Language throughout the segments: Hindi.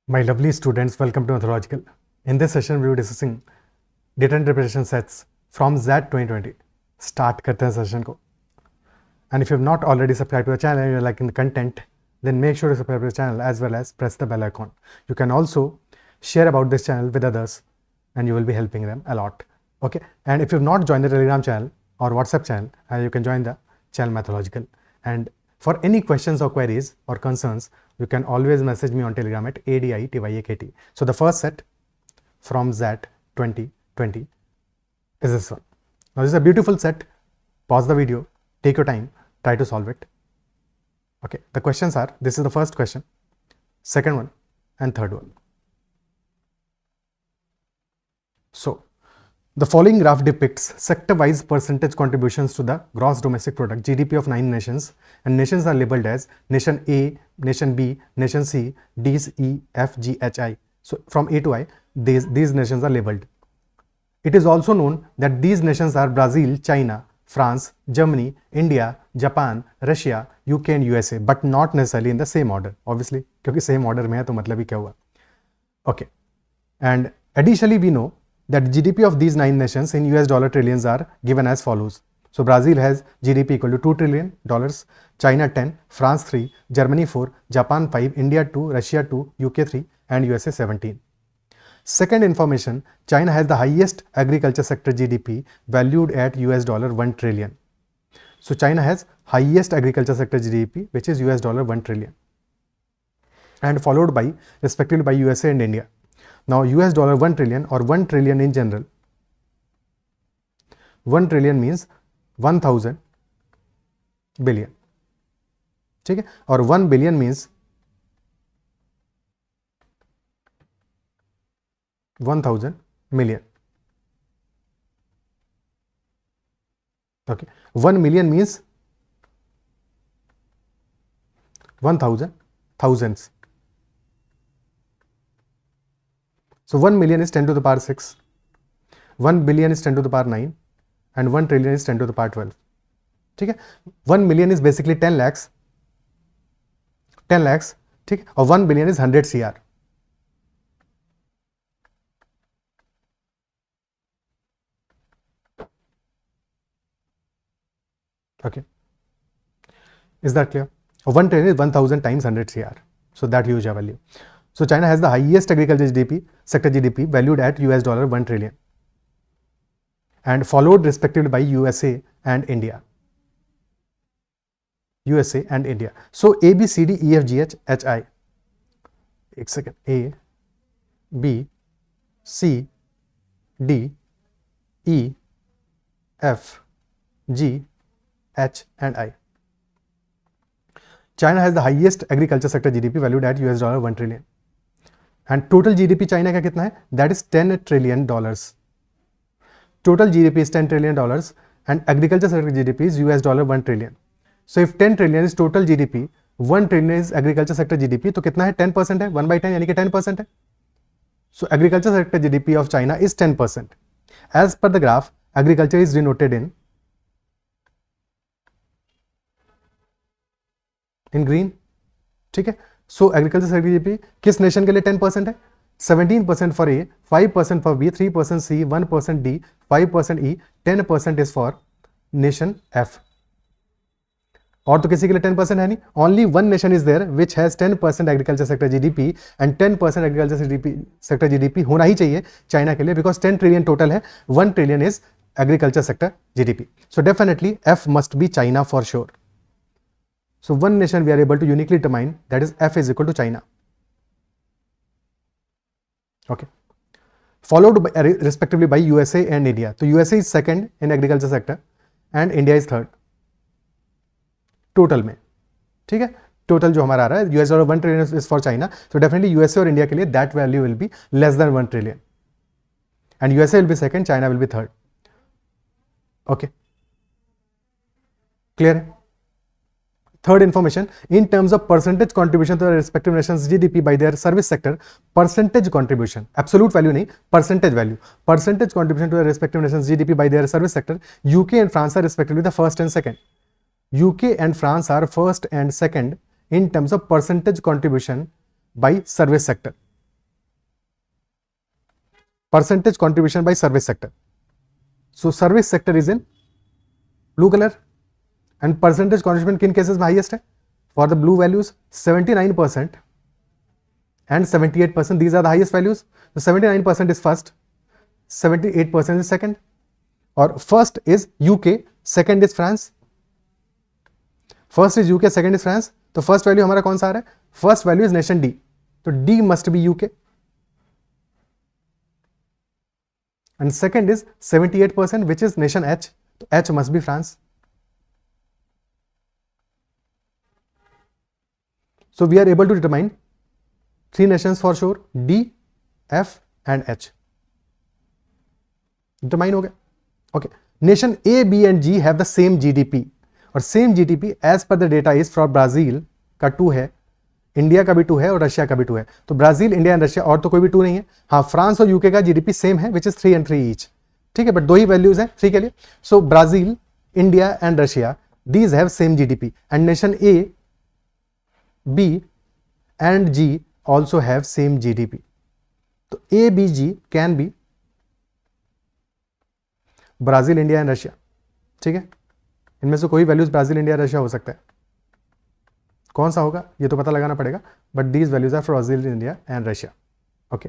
My lovely students, welcome to Methodological. In this session, we will be discussing data interpretation sets from ZAT 2020. Start करते हैं session को. And if you have not already subscribed to the channel and you are liking the content, then make sure to subscribe to the channel as well as press the bell icon. You can also share about this channel with others and you will be helping them a lot. Okay. And if you have not joined the Telegram channel or WhatsApp channel, you can join the channel Methodological. And for any questions or queries or concerns, you can always message me on Telegram at ADITYAKT. So the first set from ZAT 2020 is this one. Now this is a beautiful set. Pause the video, take your time, try to solve it. Okay, the questions are, this is the first question, second one and third one. So the following graph depicts sector-wise percentage contributions to the gross domestic product GDP of 9 nations, and nations are labeled as Nation A, Nation B, Nation C, D, E, F, G, H, I. So from A to I, these nations are labeled. It is also known that these nations are Brazil, China, France, Germany, India, Japan, Russia, UK and USA, but not necessarily in the same order. Obviously, क्योंकि same order में है तो मतलब ही क्या हुआ? Okay, and additionally we know that GDP of these 9 nations in US dollar trillions are given as follows. So Brazil has GDP equal to $2 trillion, China 10, France 3, Germany 4, Japan 5, India 2, Russia 2, UK 3 and USA 17. Second information, China has the highest agriculture sector GDP valued at US dollar 1 trillion. So China has highest agriculture sector GDP which is US dollar 1 trillion and followed by respectively by USA and India. Now US dollar 1 trillion or 1 trillion in general, 1 trillion means 1000 billion, ठीक है, और 1 billion means 1000 million. Okay, 1 million means 1000 thousands. So 1 million is 10 to the power 6, 1 billion is 10 to the power 9 and 1 trillion is 10 to the power 12. ठीक है, 1 million is basically 10 lakhs, ठीक है, और 1 billion is 100 CR. Okay, is that clear? 1 trillion is 1000 times 100 CR, so that huge a value. So China has the highest agriculture GDP, sector GDP valued at US dollar 1 trillion and followed respectively by USA and India. USA and India. So A, B, C, D, E, F, G, H, I. एक second. A, B, C, D, E, F, G, H and I. China has the highest agriculture sector GDP valued at US dollar 1 trillion. And total GDP China का कितना है? That is $10 trillion. Total GDP is $10 trillion and agriculture sector GDP is US dollar 1 trillion. So if 10 trillion is total GDP, 1 trillion is agriculture sector GDP, तो कितना है? 10% है, 1 by 10 यानी कि 10% है. So agriculture sector GDP of China is 10%. As per the graph, agriculture is denoted in green, ठीक है. So agriculture sector GDP किस नेशन के लिए 10% है? 17% for A, 5% for B, 3% C, 1% D, 5% E, 10% is for nation F. और तो किसी के लिए 10% है नहीं. Only one nation is there which has 10% agriculture sector GDP and 10% agriculture sector GDP होना ही चाहिए चाइना के लिए because 10 trillion total है, 1 trillion is agriculture sector GDP. So definitely F must be China for sure. So one nation we are able to uniquely determine, that is F is equal to China. Okay, followed by, respectively by USA and India. So USA is second in agriculture sector and India is third total में, ठीक है. टोटल जो हमारा आ रहा है US dollar 1 trillion is for China, so definitely USA और India के लिए that value will be less than 1 trillion and USA will be second, China will be third. Okay, clear है? Third information, in terms of percentage contribution to the respective nations GDP by their service sector, percentage contribution, absolute value नहीं, percentage value, percentage contribution to the respective nations GDP by their service sector, UK and France are respectively the first and second. UK and France are first and second in terms of percentage contribution by service sector. percentage contribution by service sector. So service sector is in blue color, and percentage contribution किन cases में highest है? For the blue values 79% and 78%, these are the highest values. So 79% is first, 78% is second, or first is UK, second is France. First is UK, second is France. तो first value हमारा कौन सा आ रहा है? First value is nation D, तो D must be UK. And second is 78%, which is nation H, तो H must be France. So we are able to determine three nations for sure, D, F and H. Determine हो गया. Okay. Nation A, B and G have the same GDP, और same GDP as per the data is for Brazil का 2 है, इंडिया का भी 2 है और रशिया का भी 2 है. तो ब्राजील, इंडिया एंड रशिया, और तो कोई भी 2 नहीं है. हाँ, फ्रांस और यूके का जीडीपी सेम है, विच इज 3 and 3 ईच. ठीक है, बट 2 ही वैल्यूज हैं 3 के लिए. So Brazil, India and Russia, these have same GDP, and nation A, B and G also have same GDP. तो A, B, G can be Brazil, India and Russia. ठीक है, इनमें से कोई वैल्यूज ब्राजील, इंडिया, रशिया हो सकता है. कौन सा होगा ये तो पता लगाना पड़ेगा, but these values are for Brazil, India and Russia. Okay,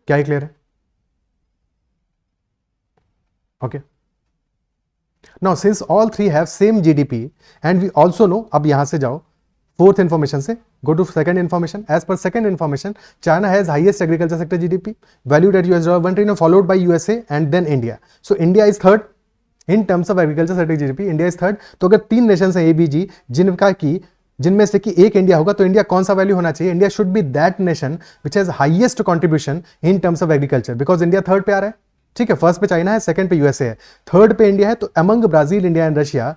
क्या ही क्लियर है? Okay, now since all three have same GDP and we also know, अब यहां से जाओ फोर्थ इंफॉर्मेशन से, go to second information. As per second information, China has highest agriculture sector GDP valued at $1 trillion, followed by USA and then India. So India is third in terms of agriculture sector GDP. India is third. तो अगर 3 नेशंस हैं एबीजी, जिनमें से कि एक इंडिया होगा, तो इंडिया कौन सा वैल्यू होना चाहिए? India should be that nation which has highest contribution in terms of agriculture, because India third पे आ रहा है. ठीक है, फर्स्ट पे चाइना है, सेकंड पे यूएसए है, थर्ड पे इंडिया है. तो among Brazil, India and Russia,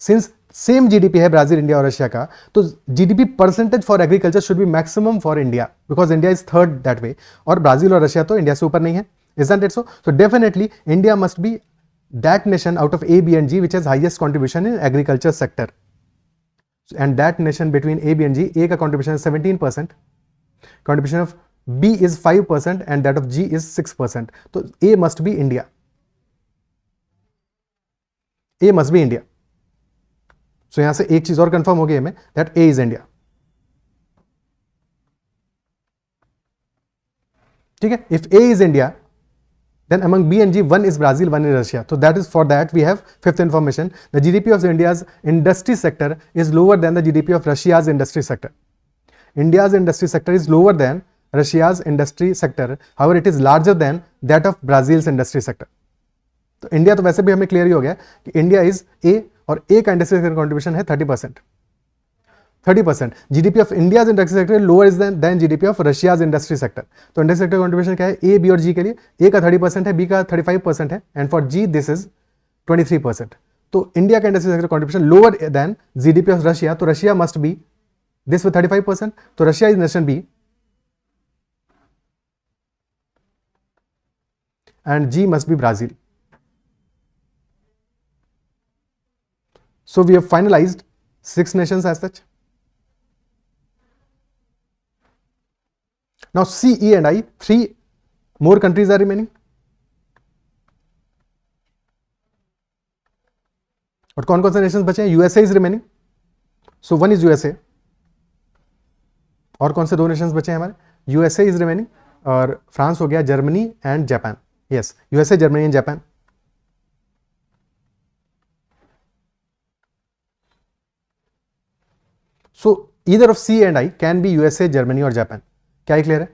since same GDP है ब्राजील, इंडिया और रशिया का, तो GDP percentage for agriculture should be maximum for India, because India is third that way, और ब्राजील और रशिया तो इंडिया से ऊपर नहीं है. Isn't it so? So definitely India must be that nation out of A, B and G which has highest contribution in agriculture sector. And that nation between A, B and G, A का contribution is 17%, contribution of B is 5% and that of G is 6%. तो A must be India. A must be India. So यहां से एक चीज और कंफर्म हो गई हमें, that A is India. ठीक है, if A is India, then among B and G, one is Brazil, one is Russia. So that is, for that we have fifth information. The GDP of India's industry sector is lower than the GDP of Russia's industry sector. India's industry sector is lower than Russia's industry sector. However, it is larger than that of Brazil's industry sector. तो इंडिया तो वैसे भी हमें क्लियर ही हो गया कि इंडिया इज ए, और ए का इंडस्ट्री सेक्टर कॉन्ट्रीब्यूशन है 30%. 30%. GDP of India industry sector lower is than GDP of Russia's industry sector. तो इंडस्ट्री सेक्टर कॉन्ट्रीब्यूशन क्या है? ए, बी और जी के लिए ए का 30% है, बी का 35% है, and for G this is 23%. तो इंडिया का industry sector contribution lower than GDP of Russia, तो Russia must be this with 35%. तो Russia is nation B and G must be Brazil. So we have finalized 6 nations as such. Now C, E and I, 3 more countries are remaining. और कौन कौन से नेशंस बचे हैं? USA is remaining. So one is USA. और कौन से 2 नेशंस बचे हैं हमारे? USA is remaining, और फ्रांस हो गया, Germany and Japan. Yes, USA, Germany and Japan. So either of C and I can be USA, Germany और जापान. क्या ही क्लियर है?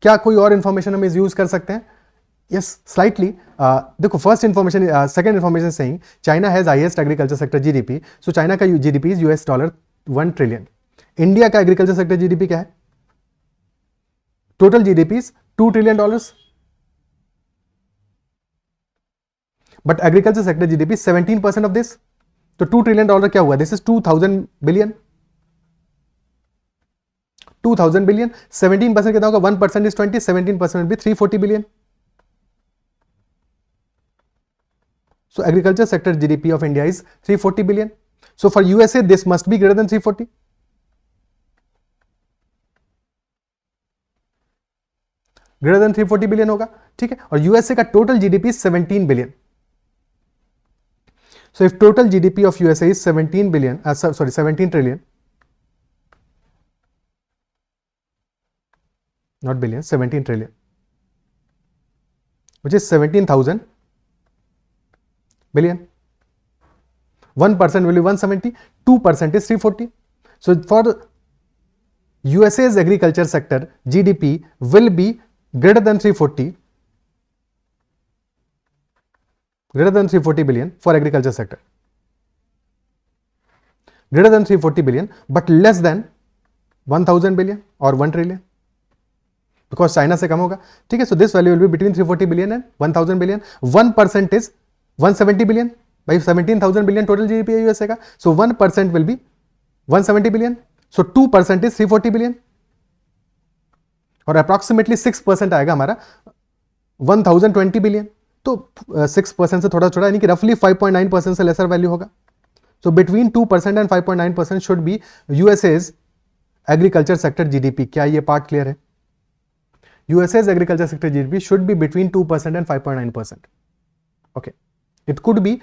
क्या कोई और इंफॉर्मेशन हम यूज कर सकते हैं? Yes, slightly. देखो, first information, second information saying China has highest agriculture sector GDP. So China का जीडीपी इज $1 ट्रिलियन. इंडिया का एग्रीकल्चर सेक्टर जीडीपी क्या है? Total GDP is $2 trillion, but agriculture sector GDP 17% of this. तो $2 ट्रिलियन क्या हुआ? This is 2000 billion. 2000 बिलियन, 17% कितना होगा? 1% इज 20, 17% भी 340 billion. So agriculture sector GDP of India is 340 billion. So for USA this must be greater than 340. Greater than 340 billion होगा, ठीक है। और यूएसए का total GDP 17 billion. So if total GDP of USA is 17 billion, 17 trillion, not billion, 17 trillion, which is 17,000 billion. 1% will be 170, 2% is 340. So for USA's agriculture sector, GDP will be greater than 340 billion for agriculture sector. Greater than 340 billion, but less than 1000 billion or 1 trillion. Because China से कम होगा, ठीक है। So this value will be between 340 billion and 1000 billion. 1% is 170 billion. By 17,000 billion total GDP है USA का. So 1% will be 170 billion. So 2% is 340 billion. और approximately 6% आएगा हमारा 1020 billion. तो 6% से थोड़ा छोटा, यानी कि roughly 5.9% से lesser value होगा. So between 2% and 5.9% should be USA's agriculture sector GDP. क्या ये part clear है? USA's agriculture sector GDP should be between 2% and 5.9%. Okay. It could be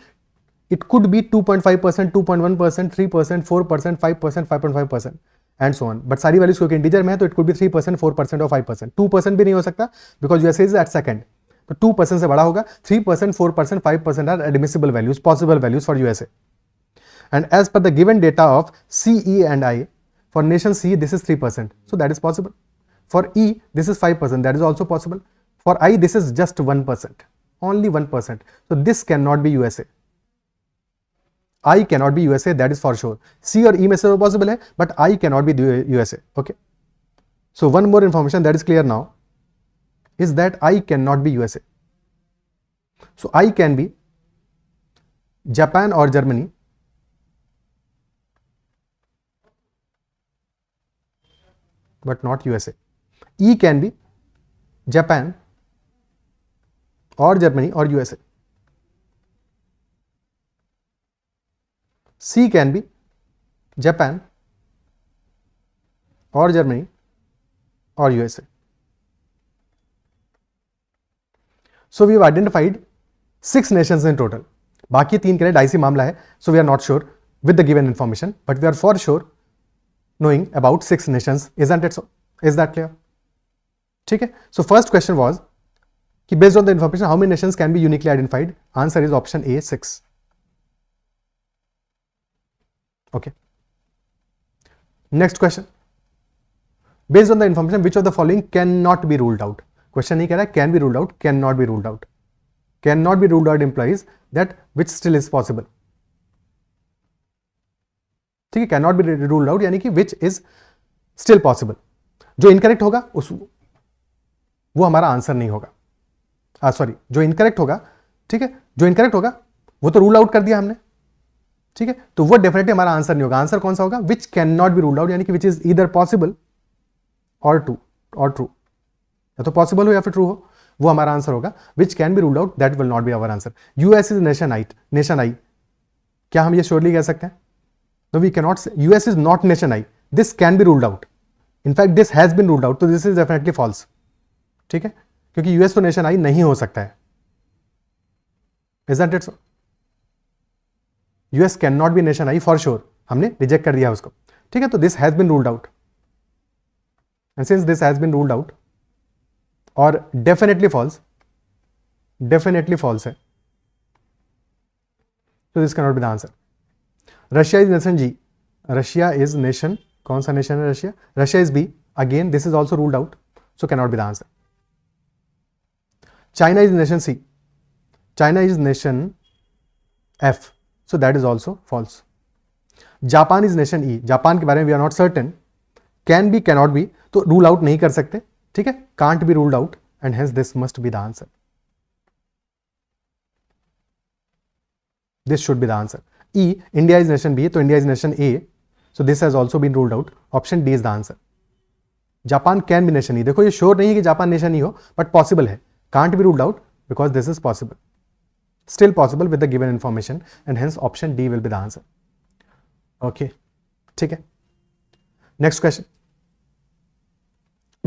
2.5%, 2.1%, 3%, 4%, 5%, 5.5% and so on. But सारी values क्योंकि इंटीजर में है तो it could be 3%, 4% और 5%. 2% भी नहीं हो सकता because USA is at second. तो 2% से बड़ा होगा. 3%, 4%, 5% are admissible values, possible values for USA. And as per the given data of C, E and I, for nation C this is 3%. So that is possible. For E this is 5%. That is also possible. For I this is just 1%. Only 1%. So this cannot be USA. I cannot be USA, that is for sure. C or E में से possible है, but I cannot be USA. Okay. So one more information that is clear now is that I cannot be USA. So I can be Japan or Germany, but not USA. E can be Japan or Germany or USA. C can be Japan or Germany or USA. So we have identified 6 nations in total. बाकी 3 के लिए डाइसी मामला है. So we are not sure with the given information, but we are for sure knowing about 6 nations. Isn't it so? Is that clear? ठीक है. So first question was कि based on the information how many nations can be uniquely identified? Answer is option A, 6. Okay. Next question. Based on the information, which of the following cannot be ruled out? Question नहीं कह रहा है can be ruled out, cannot be ruled out. Cannot be ruled out implies that which still is possible. ठीक है, cannot be ruled out यानी कि which is still possible. जो incorrect होगा वो हमारा आंसर नहीं होगा. सॉरी, जो इनकरेक्ट होगा, ठीक है, जो इनकरेक्ट होगा वो तो रूल आउट कर दिया हमने, ठीक है, तो वो डेफिनेटली हमारा आंसर नहीं होगा. आंसर कौन सा होगा? Which can not B ruled out, यानी कि विच इज ईदर पॉसिबल और ट्रू. या तो पॉसिबल हो या फिर ट्रू हो, वो हमारा आंसर होगा. Which can be ruled out, that will not be our answer. US is nation I. क्या हम ये श्योरली कह सकते हैं? No, we can not say US is not nation I. This can be ruled out. In fact this has been ruled out, तो दिस इज डेफिनेटली फॉल्स. ठीक है, क्योंकि यूएस तो नेशन आई नहीं हो सकता है. Isn't it so? US can not be nation I for sure, हमने रिजेक्ट कर दिया उसको. ठीक है, तो this has been ruled out. And since this has been ruled out और डेफिनेटली फॉल्स है, तो this can not be the answer. Russia is nation G. Russia is nation. कौन सा नेशन है Russia? Russia is B. Again this is also ruled out, so can not be the answer. China is nation C. China is nation F. So that is also false. Japan is nation E. Japan के बारे में we are not certain. Can be, cannot be. तो rule out नहीं कर सकते. ठीक है, can't be ruled out and hence this must be the answer. This should be the answer. E. India is nation B. तो India is nation A. So this has also been ruled out. Option D is the answer. Japan can be nation E. देखो ये श्योर नहीं है कि जापान नेशन ही हो, बट पॉसिबल है. Can't be ruled out because this is possible. Still possible with the given information and hence option D will be the answer. Okay. ठीक है. Next question.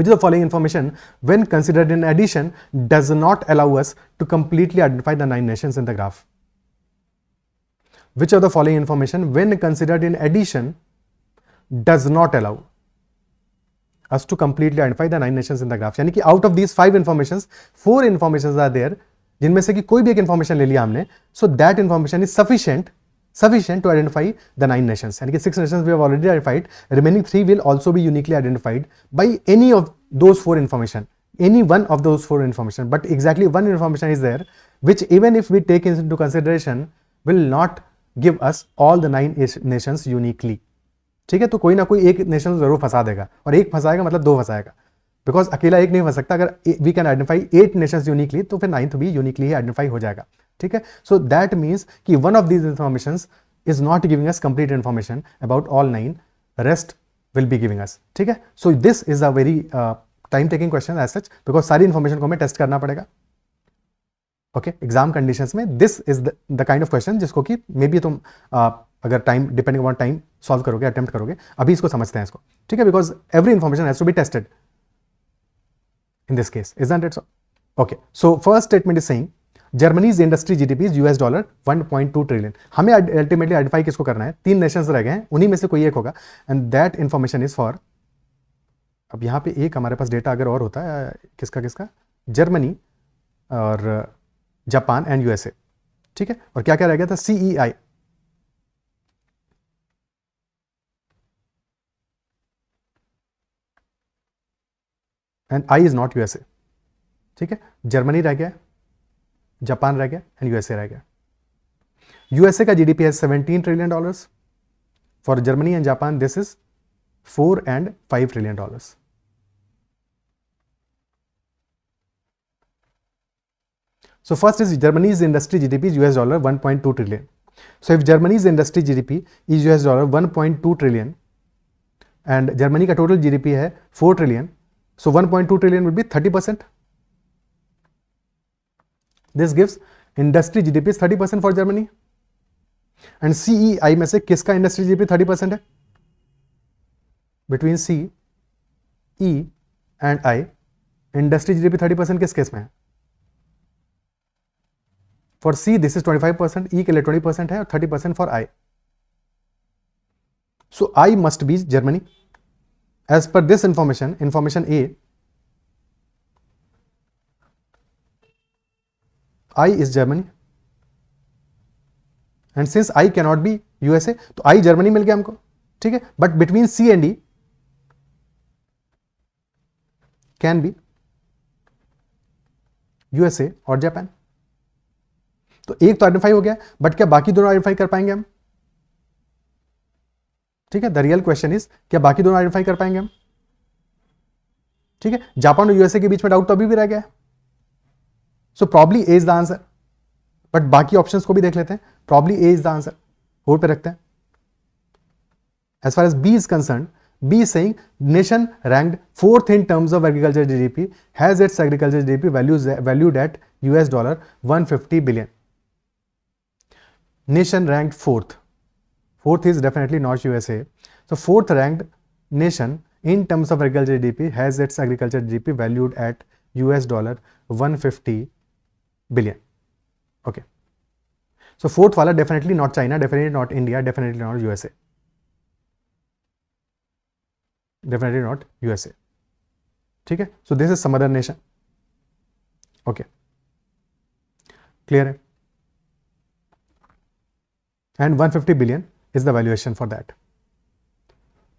which of the following information, when considered in addition, does not allow us to completely identify the 9 nations in the graph? Which of the following information, when considered in addition, does not allow us to completely identify the 9 nations in the graph? यानी कि out of these 5 informations, 4 informations are there, जिनमें से कि कोई भी एक information ले लिया हमने, so that information is sufficient to identify the 9 nations. यानी कि 6 nations we have already identified, remaining 3 will also be uniquely identified by any of those 4 information, any one of those 4 information. But exactly one information is there which, even if we take into consideration, will not give us all the 9 nations uniquely. ठीक है, तो कोई ना कोई एक नेशन जरूर फंसा देगा, और एक फंसाएगा मतलब 2 फंसाएगा, बिकॉज अकेला एक नहीं फंस सकता. अगर we can identify 8 nations uniquely, तो फिर 9th भी यूनिकली ही आइडेंटिफाई हो जाएगा. ठीक है, सो दैट मीन्स कि one of these informations is not giving us complete information about all 9, rest will be giving us. ठीक है, so this is a very time taking question as such, because सारी इंफॉर्मेशन को हमें टेस्ट करना पड़ेगा. ओके, एग्जाम कंडीशंस में this is the kind of question जिसको कि मे बी तुम अगर time depending upon time solve करोगे, अटेम्प्ट करोगे. अभी इसको समझते हैं इसको. ठीक है, because every information has to be tested in this case, isn't it so? Okay, so first statement is saying Germany's industry GDP is $1.2 trillion. हमें अल्टीमेटली आइडेंटिफाई किसको करना है? 3 नेशंस रह गए हैं, उन्हीं में से कोई एक होगा, and that information is for, अब यहाँ पे एक हमारे पास डेटा अगर और होता है, किसका जर्मनी और जापान एंड यूएसए. ठीक है, और क्या क्या रह गया था? CEI. And I is not USA. ठीक है, जर्मनी रह गया, जापान रह गया एंड यूएसए रह गया. यूएसए का जीडीपी है $17 trillion. For Germany and Japan this is $4 and $5 trillion. So first is Germany's industry GDP is $1.2 trillion. So if Germany's industry GDP is $1.2 trillion and Germany का total GDP है 4 trillion, so 1.2 trillion would be 30%. This gives industry GDP is 30% for Germany. And CEI में से किसका industry GDP 30% है? Between C, E and I, industry GDP 30% किस केस में है? For C this is 25%, E के लिए 20% है और 30% for I. So I must be Germany. As per this information, information A, I is Germany. And since I cannot be USA, तो I Germany मिल गया हमको. ठीक है, but between C and E can be USA और जापान. तो एक तो आइडेंटिफाई हो गया, बट क्या बाकी दोनों आइडेंटिफाई कर पाएंगे हम? ठीक है, द रियल क्वेश्चन इज क्या बाकी दोनों आइडेंटिफाई कर पाएंगे हम? ठीक है, जापान और यूएसए के बीच में डाउट तो अभी भी रह गया है. So probably A is the answer, but बाकी ऑप्शंस को भी देख लेते हैं. Probably A is the answer, hold पे रखते हैं. As far as B is concern, B is saying nation ranked 4th in terms of agriculture GDP has its agriculture GDP valued at $150 billion. Nation ranked 4th. 4th is definitely not USA. So 4th ranked nation in terms of agriculture GDP has its agriculture GDP valued at $150 billion. Okay. So 4th wala definitely not China, definitely not India, definitely not USA. Definitely not USA. ठीक है, so this is some other nation. Okay, clear है? And 150 billion is the valuation for that.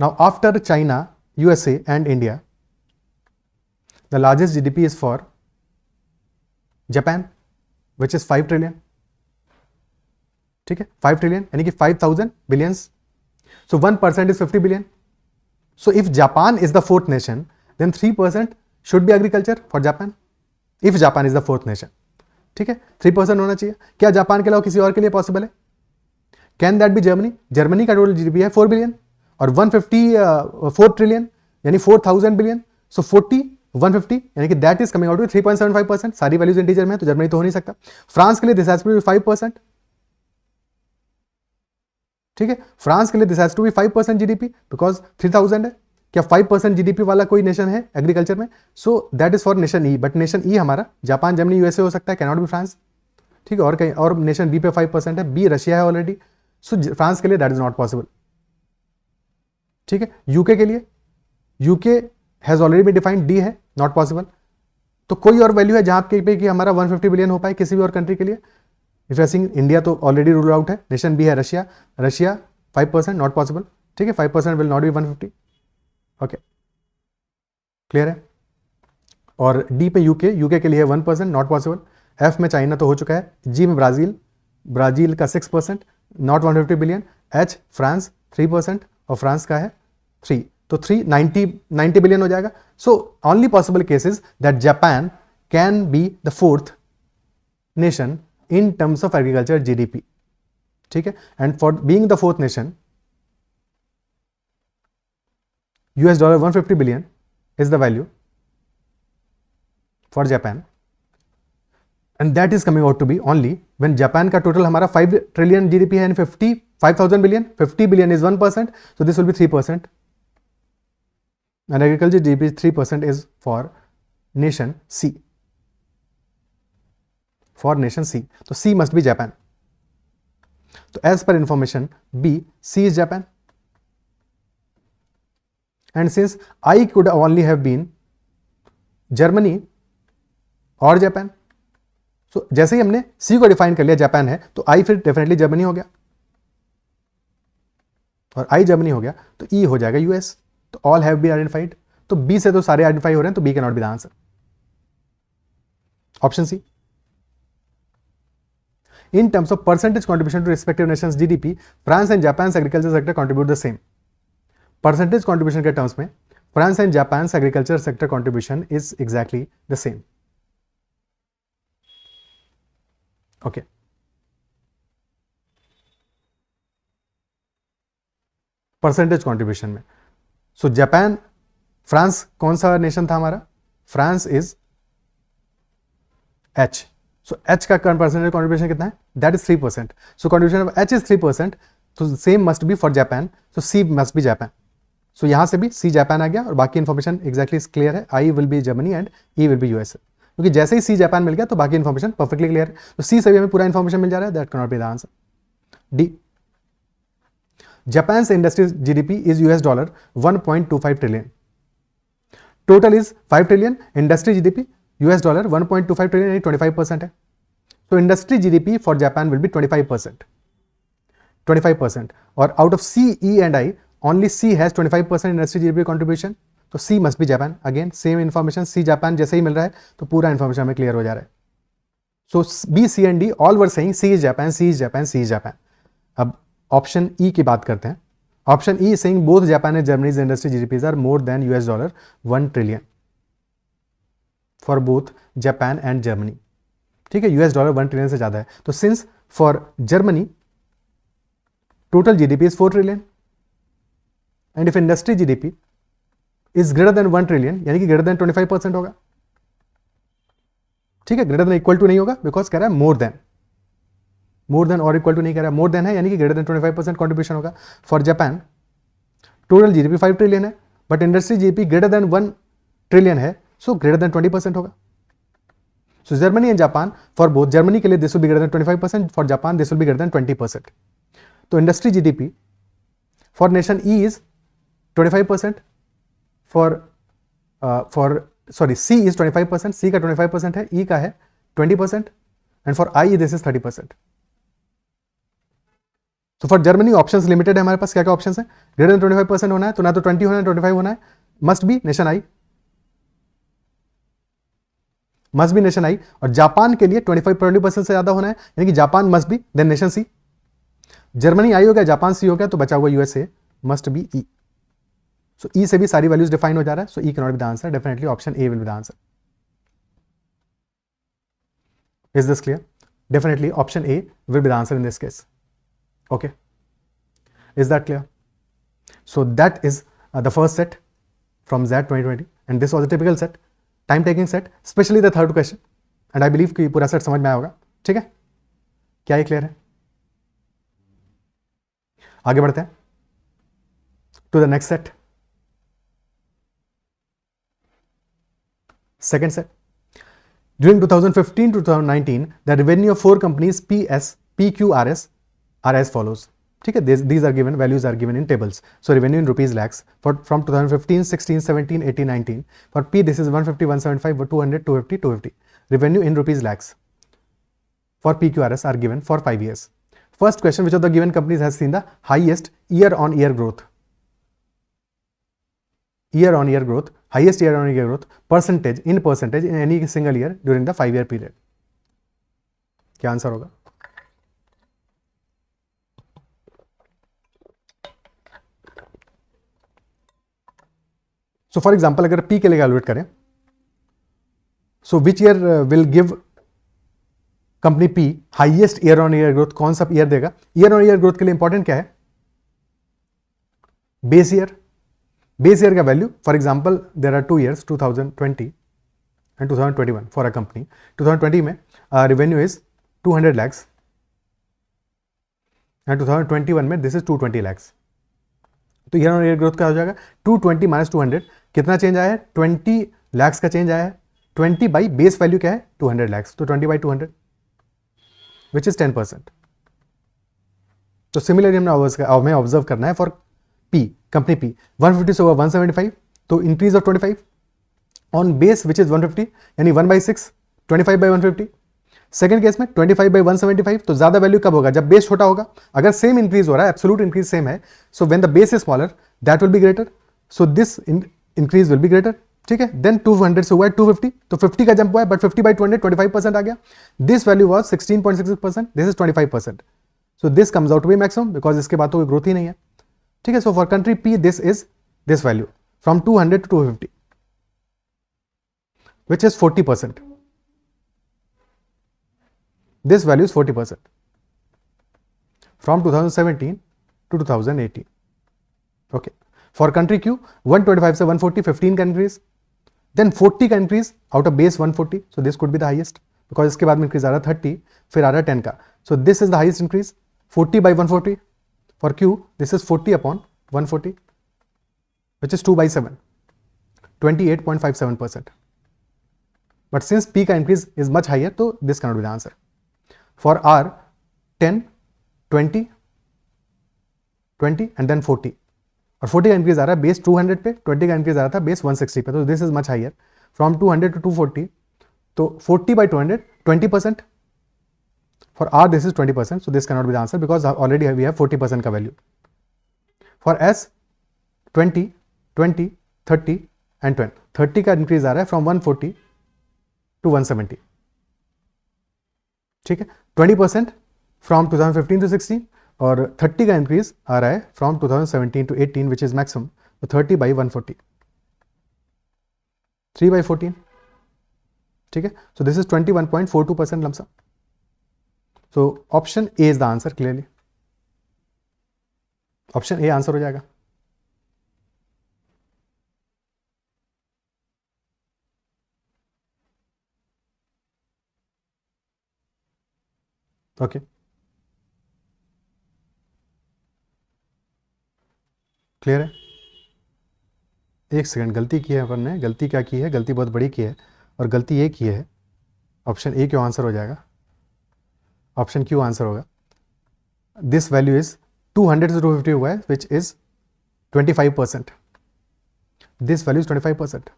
Now after China, USA and India, the largest GDP is for Japan, which is 5 trillion. ठीक है, 5 trillion यानी कि 5,000 billions. So 1% is 50 billion. So if Japan is the 4th nation, then 3% should be agriculture for Japan. If Japan is the 4th nation, ठीक है, 3% होना चाहिए. क्या जापान के अलावा किसी और के लिए पॉसिबल है? Can that be Germany? Germany का टोटल जीडीपी है 4 बिलियन और 4 ट्रिलियन यानी 4,000 बिलियन. सो 40 150 यानी कि that is coming out to 3.75%. सारी वैल्यूज इंटीजर में है तो जर्मनी तो हो नहीं सकता. फ्रांस के लिए दिस हैज टू बी 5%. ठीक है, फ्रांस के लिए this has to be 5% GDP because 3,000 है. क्या 5% जीडीपी वाला कोई नेशन है एग्रीकल्चर में? So that is for nation E, but nation E हमारा जापान, जर्मनी, यूएसए हो सकता है, कैन नॉट बी फ्रांस, ठीक है। और कहीं और नेशन बी पे 5% है, बी रशिया है ऑलरेडी, सो फ्रांस के लिए दैट इज नॉट पॉसिबल, ठीक है। यूके के लिए, UK has already be defined, D है, नॉट पॉसिबल। तो कोई और वैल्यू है जहां पे कि हमारा 150 बिलियन हो पाए किसी भी और कंट्री के लिए? इफ यू सिंग इंडिया तो ऑलरेडी रूल आउट है, नेशन बी है रशिया, रशिया 5% नॉट पॉसिबल, ठीक है, 5% will not B 150, okay, clear है। और डी पे यूके, यूके के लिए है 1% नॉट पॉसिबल। एफ में चाइना तो हो चुका है, जी में ब्राजील, ब्राजील का 6% नॉट 150 बिलियन, एच फ्रांस 3% और फ्रांस का है 3, तो 90 बिलियन हो जाएगा। So only possible cases that Japan can be the fourth nation in terms of agriculture GDP, ठीक है। And for being the fourth nation, $150 billion is the value for Japan, and that is coming out to be only when Japan का टोटल हमारा 5 ट्रिलियन जीडीपी है and 5,000 billion, 50 billion is 1%, so this will be 3%, and agriculture GDP 3% is for nation C, for nation C, तो C must be Japan. तो as per information B, C is Japan, and since I could only have been Germany और जापान, so जैसे ही हमने C को डिफाइन कर लिया जापान है, तो I फिर डेफिनेटली जर्मनी हो गया, और I जर्मनी हो गया तो E हो जाएगा US, तो ऑल हैव बीन आइडेंटिफाइड, तो B से तो सारे आइडेंटिफाई हो रहे हैं, तो B can not be the answer, option C. In terms of percentage contribution to respective nations GDP, France and Japan's agriculture sector contribute the same. Percentage contribution के terms में France and Japan's agriculture sector contribution is exactly the same. Okay. Percentage contribution में, so Japan, France कौन सा नेशन था हमारा? France is H. So H का परसेंटेज कॉन्ट्रीब्यूशन कितना है? That is 3%. So contribution of H is 3%, तो same must be for Japan, so C must be Japan. So यहां से भी C जापान आ गया, और बाकी इन्फॉर्मेशन एक्जैक्टली क्लियर है, I will be Germany and E will be USA, क्योंकि जैसे ही C जापान मिल गया तो बाकी इन्फॉर्मेशन परफेक्टली क्लियर है, तो C से भी हमें पूरा इन्फॉर्मेशन मिल जा रहा है, that can not be the answer. D, Japan industry GDP is $1.25 trillion, total is 5 trillion, industry GDP $1.25 trillion, यानी 25% है। तो industry GDP for Japan will be 25%, और out of C, E and I only C has 25% industry GDP contribution, तो C must be Japan. Again same information, C Japan जैसे ही मिल रहा है तो पूरा इन्फॉर्मेशन हमें क्लियर हो जा रहा है। So B, C and D all were saying C is Japan, C is Japan, C is Japan. अब ऑप्शन ई की बात करते हैं। Option E saying both Japan and Germany's industry GDPs are more than $1 trillion for both Japan and Germany, ठीक है, $1 ट्रिलियन से ज्यादा है। तो since for Germany total GDP is 4 trillion, and if industry GDP is greater than 1 trillion, यानी कि ग्रेटर देन 25% होगा, ठीक है, ग्रेटर देन इक्वल टू नहीं होगा, बिकॉज कह रहा है मोर देन और इक्वल टू नहीं कह रहा है, मोर देन है, यानी कि ग्रेटर देन 25% कॉन्ट्रीब्यूशन होगा। For Japan total GDP 5 trillion है, but industry GDP greater than 1 trillion है, सो ग्रेटर देन 20% होगा। So Germany and Japan, for both Germany के लिए this will be greater than 25%, for Japan this will be greater than 20%। तो industry GDP for nation E is 25%, C is 25%, C का 25% है, ई का है 20%, and for I this is 30%। तो फॉर जर्मनी ऑप्शंस लिमिटेड है हमारे पास, क्या क्या ऑप्शंस है? ग्रेटर देन 25% होना है, तो ना तो 20 होना है, 25 होना है, must be nation I, must be nation आई। और जापान के लिए 20% से ज्यादा होना है, यानी कि Japan must be then nation C. Germany I हो गया, जापान सी हो गया, तो बचा हुआ USA must be E. So E से भी सारी वैल्यूज डिफाइन हो जा रहा है, so E can not be the answer, definitely option A will be the answer. Is this clear? Definitely option A will be the answer in this case. Okay, is that clear? So that is the first set from ZAT 2020, and this was a typical set, time taking set, especially the third question, and I believe कि पूरा set समझ में आया होगा, ठीक है? क्या ये क्लियर है? आगे बढ़ते हैं to the next set. Second set, during 2015 to 2019, the revenue of 4 companies PS, PQRS are as follows. ठीक है, these are given, values are given in tables. So revenue in rupees lakhs from 2015, 16, 17, 18, 19. For P, this is 150, 175, 200, 250, 250. Revenue in rupees lakhs for PQRS are given for 5 years. First question, which of the given companies has seen the highest year-on-year growth? Year-on-year growth, highest year-on-year growth, percentage in any single year during the 5-year period. क्या आंसर होगा? सो फॉर एग्जाम्पल अगर P के लिए कैलकुलेट करें, so which year will give company P highest year on year growth? कौन सा ईयर देगा? ईयर ऑन ईयर ग्रोथ के लिए इंपॉर्टेंट क्या है? Base year. बेस ईयर का value, for example there are 2 years 2020 and 2021 for a company. 2020 में रेवेन्यू इज 200 lakhs एंड 2021 में दिस इज 220 lakhs. तो ईयर ऑन ईयर ग्रोथ क्या हो जाएगा? 220 माइनस 200, कितना चेंज आया है? 20 lakhs का चेंज आया है. 20 बाई बेस वैल्यू क्या है? 200 lakhs. तो 20 बाई 200 विच इज 10%. तो सिमिलरली हमें ऑब्जर्व करना है फॉर P, कंपनी P 150 से ओवर 175, तो increase of 25 on base which is 150, यानी 1/6, 25 बाई 150. सेकंड केस में 25 बाई 175, तो ज्यादा वैल्यू कब होगा? जब बेस छोटा होगा. अगर सेम इंक्रीज हो रहा है, एब्सोल्यूट इंक्रीज सेम है, so when the base is smaller that will be greater, so this increase will be greater. ठीक है, देन 200 से हुआ है 250, तो 50 का जंप हुआ है, बट 50 बाई 200 25% आ गया. This value was 16.66%, this is 25%. So this comes out to be maximum because इसके बाद तो कोई ग्रोथ ही नहीं है. ठीक है, so for country P this is this value from 200 to 250 which is 40%. This value is 40% from 2017 to 2018. Okay. For country Q, 125 से 140, 15 का increase. Then 40 का increase out of base 140. So this could be the highest because इसके बाद में increase आ रहा 30, फिर आ रहा 10 का. So this is the highest increase, 40 by 140. For Q, this is 40 upon 140, which is 2/7, 28.57%. But since P का increase is much higher, so this cannot be the answer. For R, 10, 20, 20 and then 40. और 40 का इंक्रीज आ रहा है बेस 200 पे, 20 का इंक्रीज आ रहा था बेस 160 पे, तो this is much higher from 200 to 240. तो 40 by 200, 20%. For R this is 20%, so this cannot be the answer because already we have 40% का वैल्यू. For S, 20, 20, 30 and 20. 30 का इंक्रीज आ रहा है फ्रॉम 140 to 170. ठीक है, 20% फ्रॉम 2015 to 16 और 30 का इंक्रीज आ रहा है from 2017 to 18 which is maximum. तो 30 by 140, 3/14. ठीक है, so this is 21.42% lump sum. So option A is the answer. Clearly option A answer हो जाएगा. ओके, क्लियर है? एक सेकंड, गलती की है अपन ने. गलती क्या की है? गलती बहुत बड़ी की है और गलती ये की है. ऑप्शन ए क्यों आंसर हो जाएगा? ऑप्शन क्यों आंसर होगा? दिस वैल्यू इज 200 से 250 हुआ है which is 25%. This value is 25%.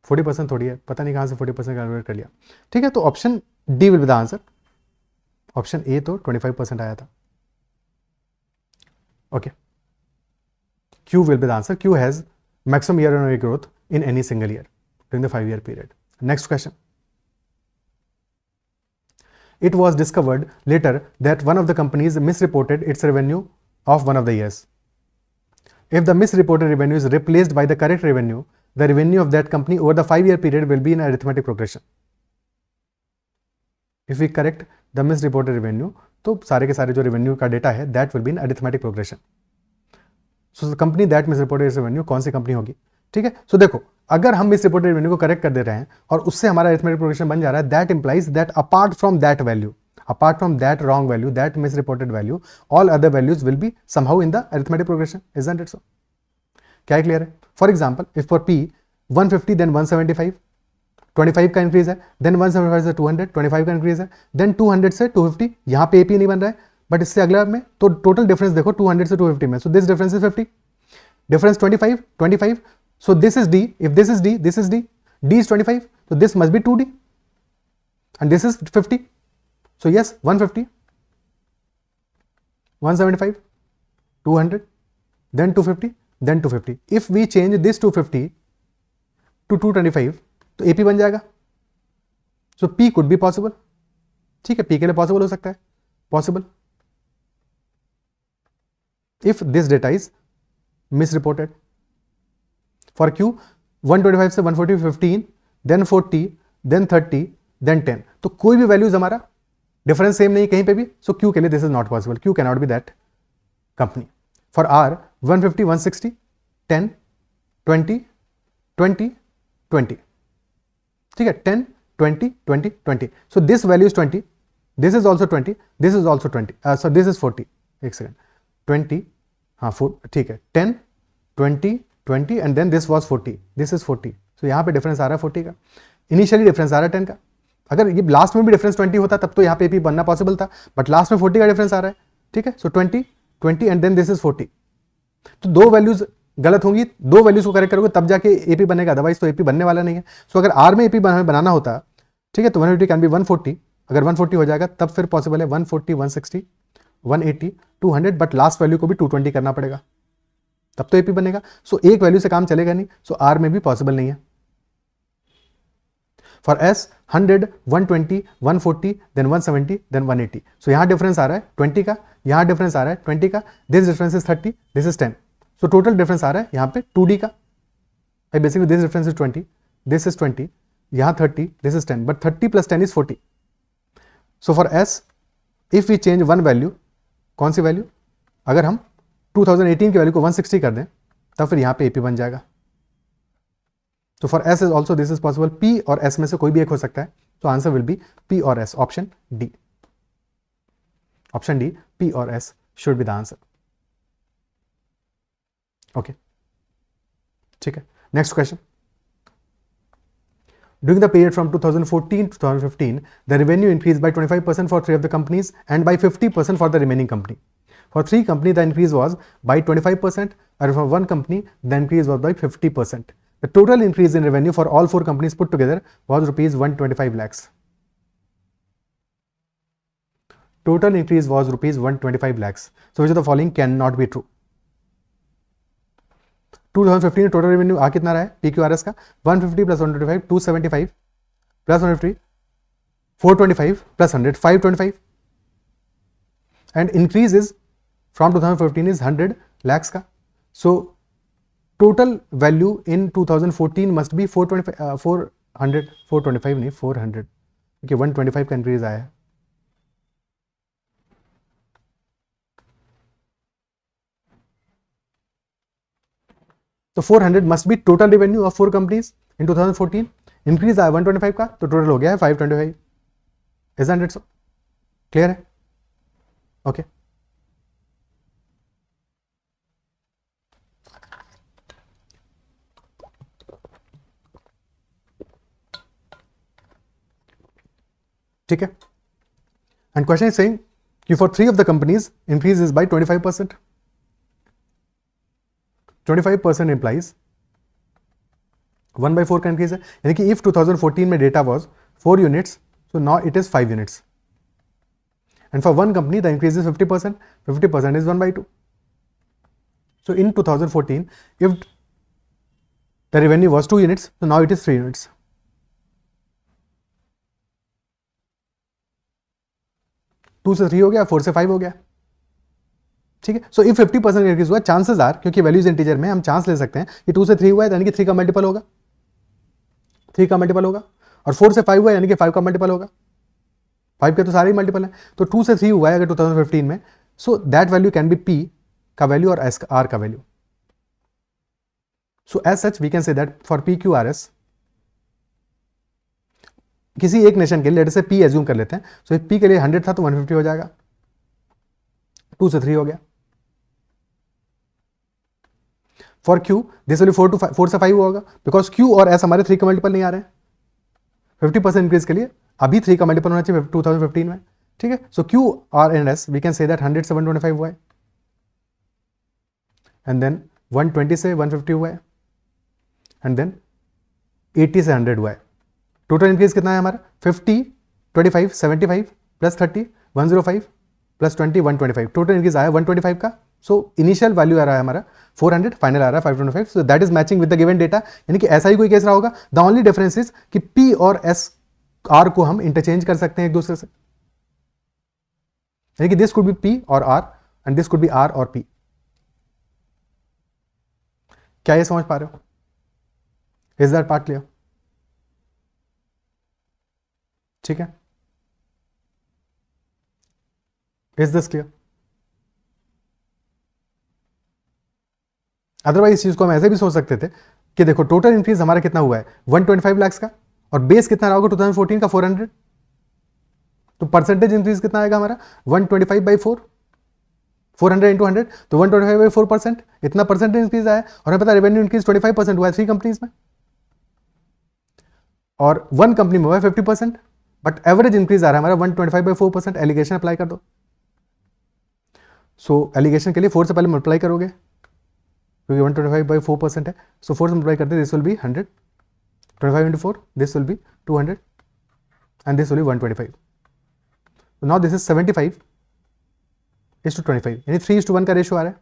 40% थोड़ी है, पता नहीं कहाँ से 40% कैलकुलेट कर लिया. ठीक है, तो option D will be the answer. Option A तो 25% आया था. Okay, Q will be the answer. Q has maximum year-on-year growth in any single year during the 5-year period. Next question. It was discovered later that one of the companies misreported its revenue of one of the years. If the misreported revenue is replaced by the correct revenue, the revenue of that company over the 5-year period will be in arithmetic progression. If we correct the misreported revenue, तो सारे के सारे जो revenue का data है that will be in arithmetic progression. So company that miss reported revenue कौन सी कंपनी होगी? ठीक है, सो देखो, अगर हम मिस रिपोर्टेड रेवेन्यू को करेक्ट कर दे रहे हैं और उससे हमारा अरिथमेटिक प्रोग्रेशन बन जा रहा है, that implies that apart from that value, apart from that wrong value, that misreported value, all other values will be somehow in the arithmetic progression. Isn't it so? क्या क्लियर है? For example, if for P 150 then 175, 25 का इंक्रीज है, देन 175 से 200, 25 का इंक्रीज है, देन 200 से 250, यहाँ पे एपी नहीं बन रहा है बट इससे अगला में, तो टोटल डिफरेंस देखो 200 से 250 में, so this difference is 50, difference 25, 25, so this is D, if this is D, this is D, D is 25, so this must be 2D, and this is 50, so yes, 150, 175, 200, then 250, then 250. If we change this 250 to 225, तो AP बन जाएगा, so P could be possible, ठीक है, P के लिए possible हो सकता है, possible. If this data is misreported. For Q 125 से 140 15, then 40, then 30, then 10, तो कोई भी वैल्यूज हमारा डिफरेंस सेम नहीं कहीं पे भी, सो Q के लिए this is not possible, Q cannot be that company. For R 150 160 10 20 20 20, ठीक है, 10 20 20 20, सो this value is 20, this is also 20, this is also 20, so this is 40, एक सेकेंड, 20, हाँ 4, ठीक है, 10 20 20 and then this was 40, this is 40, so यहाँ पे डिफरेंस आ रहा है 40 का, इनिशियली डिफरेंस आ रहा है 10 का, अगर ये लास्ट में भी डिफरेंस 20 होता तब तो यहाँ पे भी बनना पॉसिबल था, बट लास्ट में 40 का डिफरेंस आ रहा है, ठीक है, सो 20 20 एंड देन दिस इज 40, तो दो वैल्यूज गलत होंगी, दो वैल्यूज को करेक्ट करोगे तब जाके एपी बनेगा, अदरवाइज तो एपी बनने वाला नहीं है. सो अगर आर में एपी बनाना होता, ठीक है, तो 150 कैन बी 140, अगर 140 हो जाएगा तब फिर पॉसिबल है 140 160 180 200, बट लास्ट वैल्यू को भी 220 करना पड़ेगा तब तो एपी बनेगा. सो एक वैल्यू से काम चलेगा नहीं, सो आर में भी पॉसिबल नहीं है. फॉर एस 100 120 140 देन 170 देन 180, सो यहां डिफरेंस आ रहा है 20 का, यहां डिफरेंस आ रहा है 20 का, this difference is 30, this is 10, so total difference आ रहा है यहां पे 2D का, basically this difference is 20, this is 20, यहां 30, this is 10, but 30 plus 10 is 40. So for S if we change one value, कौन सी वैल्यू, अगर हम 2018 की वैल्यू को 160 कर दें तब फिर यहां पे एपी बन जाएगा. तो for S is also this is possible, P और एस में से कोई भी एक हो सकता है, तो आंसर विल बी पी और S, option D, option D, P और S should be the answer. Okay, ठीक है, next question. During the period from 2014 to 2015, the revenue increased by 25% for 3 of the companies and by 50% for the remaining company. For 3 companies, the increase was by 25%, and for 1 company, the increase was by 50%. The total increase in revenue for all 4 companies put together was rupees 125 lakhs. Total increase was rupees 125 lakhs. So which of the following cannot be true? 2015 में टोटल रेवेन्यू आ कितना रहा है PQRS का, 150 plus 125 275 plus 150 425 plus 100 525, and increase is from 2015 is 100 lakhs का. So total value in 2014 must be 425 425 नहीं 400, क्योंकि 125 का इंक्रीज आया है. तो 400 must be total revenue of 4 companies in 2014, increase आया 125 का, तो टोटल हो गया है 525. Isn't it so? क्लियर है? ओके, ठीक है. एंड क्वेश्चन इज सेइंग कि for 3 of the companies increase is by 25%. 25% implies 1/4 का इंक्रीज है, यानी कि इफ 2014 में data was 4 units, so now it is 5 units. And for one company, the increase is 50%. 50% is 1/2. So in 2014, if the revenue was 2 units, so now it is 3 units. To से 3 हो गया, 4 से 5 हो गया, ठीक है. सो इफ 50% इंक्रीज हुआ, चांसेस आर, क्योंकि वैल्यूज इंटीजर में हम चांस ले सकते हैं कि 2 से 3 हुआ है यानी कि 3 का मल्टीपल होगा, 3 का मल्टीपल होगा, और 4 से 5 हुआ यानी कि 5 का मल्टीपल होगा. 5 के तो सारे ही मल्टीपल है, तो 2 से 3 हुआ है अगर 2015 में, so that value can be P का वैल्यू और S का R का value. So as such we can say that for PQRS, किसी एक नेशन के लिए लेट से P एज्यूम कर लेते हैं, सो P के लिए 100 था तो 150 हो जाएगा, 2 से 3 हो गया. For Q this will B 4 से 5 होगा, बिकॉज क्यू और एस हमारे 3 का मल्टीपल नहीं आ रहे हैं 50% इंक्रीज के लिए, अभी 3 का मल्टीपल होना चाहिए 2015 में, ठीक है। So Q R and S we can say that 100 से 125 हुआ है, एंड देन 120 से 150 हुआ है, एंड देन 80 से 100 हुआ है। टोटल इंक्रीज कितना है हमारा 50, 25, 75 प्लस 30 105 प्लस 20 125, टोटल इंक्रीज आया 125 का। सो इनिशियल वैल्यू आ रहा है हमारा 400, फाइनल आ रहा है 525, सो that is matching with the given data. यानी कि ऐसा ही कोई केस रहा होगा। द ओनली डिफरेंस इज कि पी और एस आर को हम इंटरचेंज कर सकते हैं एक दूसरे से, यानी कि दिस कुड बी पी और R and this could be R और पी। क्या ये समझ पा रहे हो? Is that part clear? ठीक है, इज दिस क्लियर? अदरवाइज इस चीज को हम ऐसे भी सोच सकते थे कि देखो टोटल इंक्रीज हमारा कितना हुआ है 125 लाख का, और बेस कितना रहा होगा 2014 का 400, तो परसेंटेज इंक्रीज कितना आएगा हमारा 125 बाई 4, 400 इंटू 100, तो 125 बाई 4%, इतना परसेंटेज इंक्रीज आया। और हमें पता रेवेन्यू इंक्रीज 25% हुआ है 3 कंपनीज में, और 1 कंपनी में हुआ है 50%, बट एवरेज इंक्रीज आ रहा है हमारा 125 बाई 4%। एलिगेशन अप्लाई कर दो। सो एलिगेशन के लिए 4 से पहले मल्टीप्लाई करोगे क्योंकि 125 बाई 4% है, सो 4 से मल्टीप्लाई करते this will B 100, 25 into 4 this will B 200 and this will B 125। Now this is 75:25, यानी 3:1 का रेशियो आ रहा है।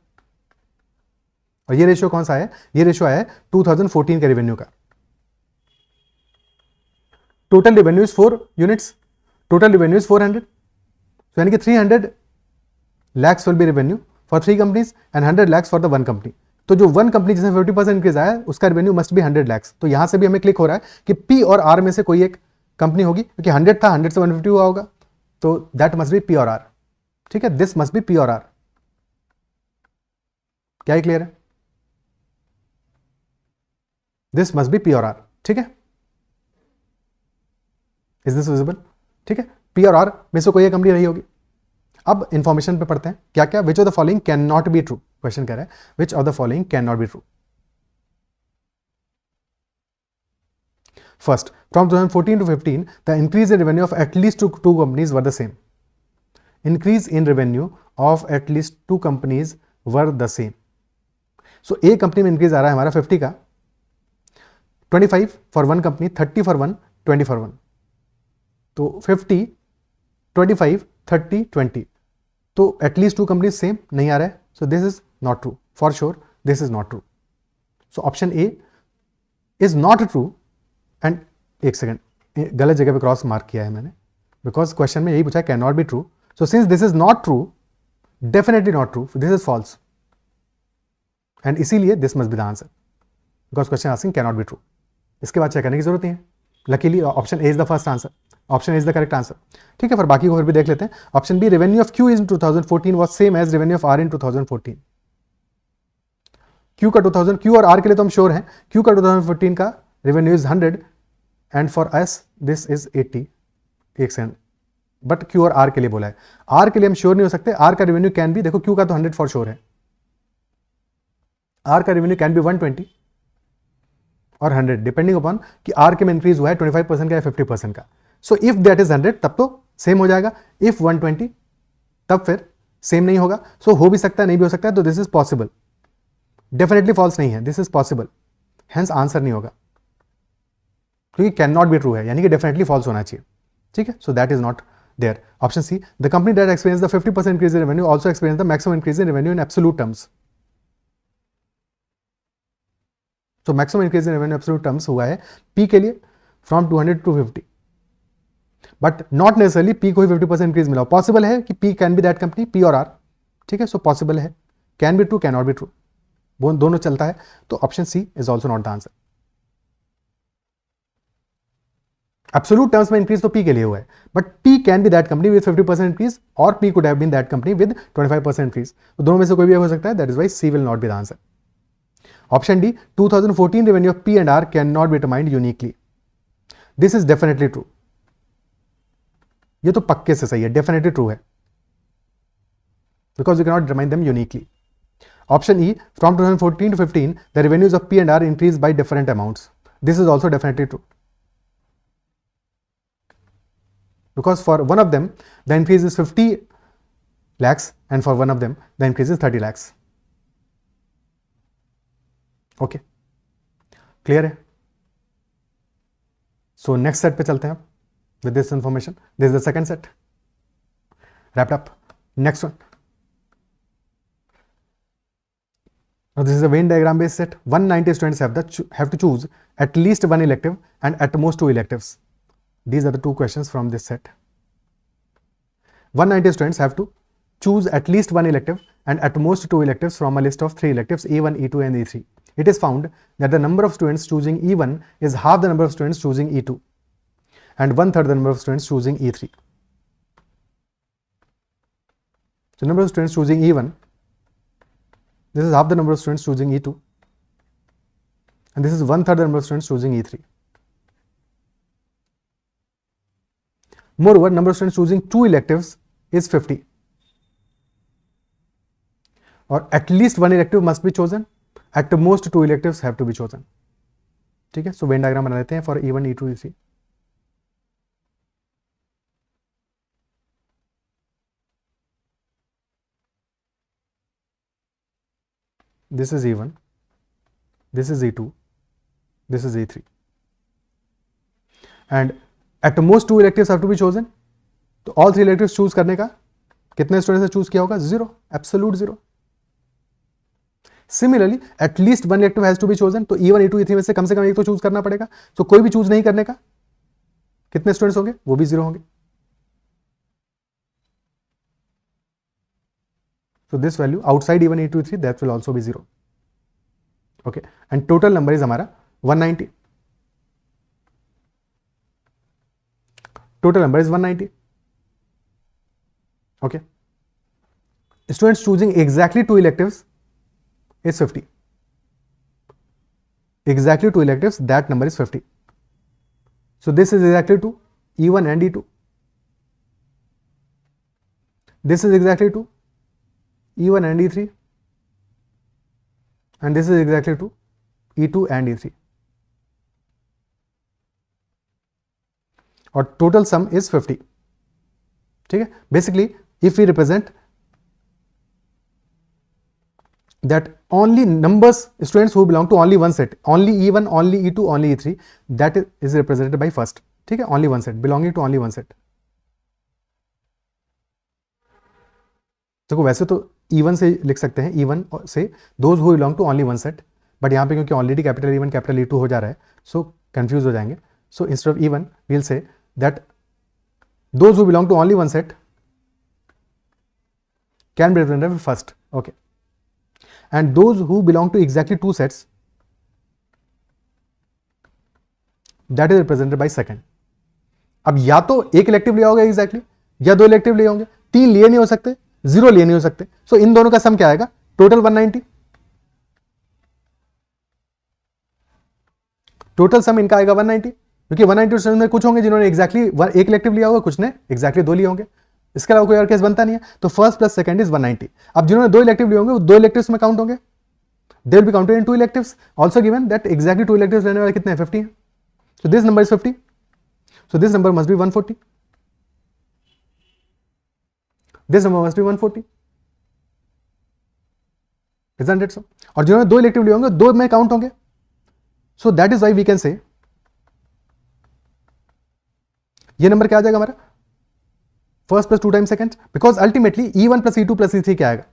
और ये रेशियो कौन सा है? ये रेशियो आया है 2014 के रेवेन्यू का। Total revenue is 4 units, total revenue is 400, so यानी कि 300 lakhs will be revenue for 3 companies and 100 lakhs for the 1 company. तो जो 1 कंपनी जिसमें 50% इंक्रीज आया उसका रेवेन्यू मस्ट बी 100 lakhs। तो यहां से भी हमें क्लिक हो रहा है कि पी और आर में से कोई एक कंपनी होगी, क्योंकि 100 था, 100 से 150 हुआ होगा, तो दैट मस्ट बी पी और आर। ठीक है, दिस मस्ट बी पी और आर। क्या क्लियर है? दिस मस्ट बी पी और आर। ठीक है, इज दिस विजिबल? ठीक है, पी और आर में से कोई एक कंपनी रही होगी। अब इंफॉर्मेशन पे पढ़ते हैं क्या क्या। Which of the following can not be true, question कह रहा है which of the following can not be true. First, from 2014 to 15 the increase in revenue of at least two companies were the same. Increase in revenue of at least 2 companies were the same. So एक कंपनी में इंक्रीज आ रहा है हमारा 50 का, 25 फॉर 1 कंपनी, 30 फॉर 1, 20 फॉर 1, तो 50, 25, 30, 20, तो एटलीस्ट 2 कंपनीज सेम नहीं आ रहा है। So this is not true, for sure this is not true. So option A is not true. And एक सेकेंड, गलत जगह पे क्रॉस मार्क किया है मैंने, बिकॉज क्वेश्चन में यही पूछा can not be true. So since this is not true, definitely not true, this is false, and इसीलिए this must be the answer, because question asking can not be true. इसके बाद चेक करने की जरूरत नहीं है। Luckily option A is the first answer, option is the correct answer. ठीक है, फिर बाकी को फिर भी देख लेते हैं। Option B, revenue of Q in 2014 was same as revenue of R in 2014। Q का 2000, क्यू और आर के लिए तो हम श्योर हैं, क्यू का 2014 का revenue is 100 and for S this is 80। एक सेकंड, बट क्यू और आर के लिए बोला है, आर के लिए हम श्योर नहीं हो सकते। आर का रेवेन्यू कैन बी, देखो क्यू का तो 100 फॉर श्योर है, आर का रेवेन्यू कैन बी 120 और 100 डिपेंडिंग अपॉन कि आर के में इंक्रीज हुआ है 25% का या 50% का। सो इफ दैट इज 100 तब तो सेम हो जाएगा, इफ 120 तब फिर सेम नहीं होगा। सो हो भी सकता है, नहीं भी हो सकता है, तो this is possible, definitely false नहीं है, this is possible, hence answer नहीं होगा, क्योंकि कैन नॉट बी ट्रू है, यानी कि डेफिनेटली फॉल्स होना चाहिए। ठीक है, so that is not there. Option C, the company that experience the 50% increase in revenue also experience the maximum increase in revenue in absolute terms. तो maximum increase in revenue absolute terms हुआ है पी के लिए from 200 to 50, but not necessarily P को ही 50% इंक्रीज मिला। पॉसिबल है कि P can be that company, P और आर। ठीक है, सो पॉसिबल है, can be true, can not be true, दोनों चलता है। तो option C is also not the answer. Absolute terms में इंक्रीज तो पी के लिए हुआ है, but P can be that company with 50% increase, और P could have been that company with 25% increase. तो दोनों में से कोई भी हो सकता है, that is why C will not be the answer. Option D, 2014 revenue of P and R can not be determined uniquely. This is definitely true, ये तो पक्के से सही है, डेफिनेटली ट्रू है, because you can not determine them uniquely. Option E, from 2014 to 15, the revenues of P&R increased by different amounts. This is also definitely true. Because for one of them, the increase is 50 lakhs and for one of them, the increase is 30 lakhs. Okay. Clear है? So next set पे चलते हैं आप with this information. This is the second set. Wrapped up. Next one. Now this is a Venn diagram based set. 190 students have to choose at least one elective and at most two electives. These are the two questions from this set. 190 students have to choose at least one elective and at most two electives from a list of three electives E1, E2 and E3. It is found that the number of students choosing E1 is half the number of students choosing E2 and 1/3 the number of students choosing E3. So number of students choosing E1, this is half the number of students choosing E2 and this is 1/3 the number of students choosing E3. Moreover, number of students choosing two electives is 50 or at least one elective must be chosen, at most two electives have to be chosen. ठीक है, सो वेन डायग्राम बना लेते हैं for E1, E2, E3. This is E1, this is E2, this is E3 and at most two electives have to be chosen. तो all three electives choose करने का कितने स्टूडेंट्स ने चूज किया होगा? 0, absolute 0. Similarly at least one elective has to be chosen. तो E1, E2, E3 में से कम एक तो चूज करना पड़ेगा. तो कोई भी चूज नहीं करने का कितने स्टूडेंट्स होंगे? वो भी 0 होंगे. So this value outside E1, E2, E3 that will also be 0. Okay, and total number is हमारा 190. Total number is 190. Okay. Students choosing exactly two electives is 50. Exactly two electives, that number is 50. So this is exactly to E1 and E2. This is exactly to E1 and E3. And this is exactly to E2 and E3. Or total sum is 50. ठीक है? Basically, if we represent that only numbers students who belong to only one set, only E1, only E2, only E3, that is represented by first. ठीक है? Only one set, belonging to only one set. देखो वैसे तो E1 से लिख सकते हैं, E1 से those who belong to only one set, but यहाँ पे क्योंकि already capital E1 capital E2 हो जा रहा है, सो कंफ्यूज हो जाएंगे. So instead of E1 we will say that those who belong to only one set can be represented by first. Okay, and those who belong to exactly two sets, that is represented by second. अब या तो एक इलेक्टिव लिया होगा एग्जैक्टली, या दो इलेक्टिव लिए होंगे. तीन लिए नहीं हो सकते, 0 लिए नहीं हो सकते. सो इन दोनों का सम क्या आएगा? टोटल 190. टोटल सम इनका आएगा 190, क्योंकि 190 में कुछ होंगे जिन्होंने एग्जैक्टली एक इलेक्टिव लिया होगा, कुछ ने एग्जैक्टली दो लिए होंगे. इसके अलावा कोई और केस बनता नहीं है. तो फर्स्ट प्लस सेकंड इज 190. अब जिन्होंने दो इलेक्टिव लिए होंगे वो दो इलेक्टिव्स में काउंट होंगे. They will be counted in two electives. Also given that exactly two electives लेने वाले कितने हैं? 50 हैं. So this number is 50. So this number must be 140. This number must be 140. Isn't it so? और जिन्होंने दो इलेक्टिव लिए होंगे दो में काउंट होंगे. So that is why we can say ये नंबर क्या आ जाएगा हमारा? First plus 2 times second, because ultimately E1 plus E2 plus E3 क्या आएगा?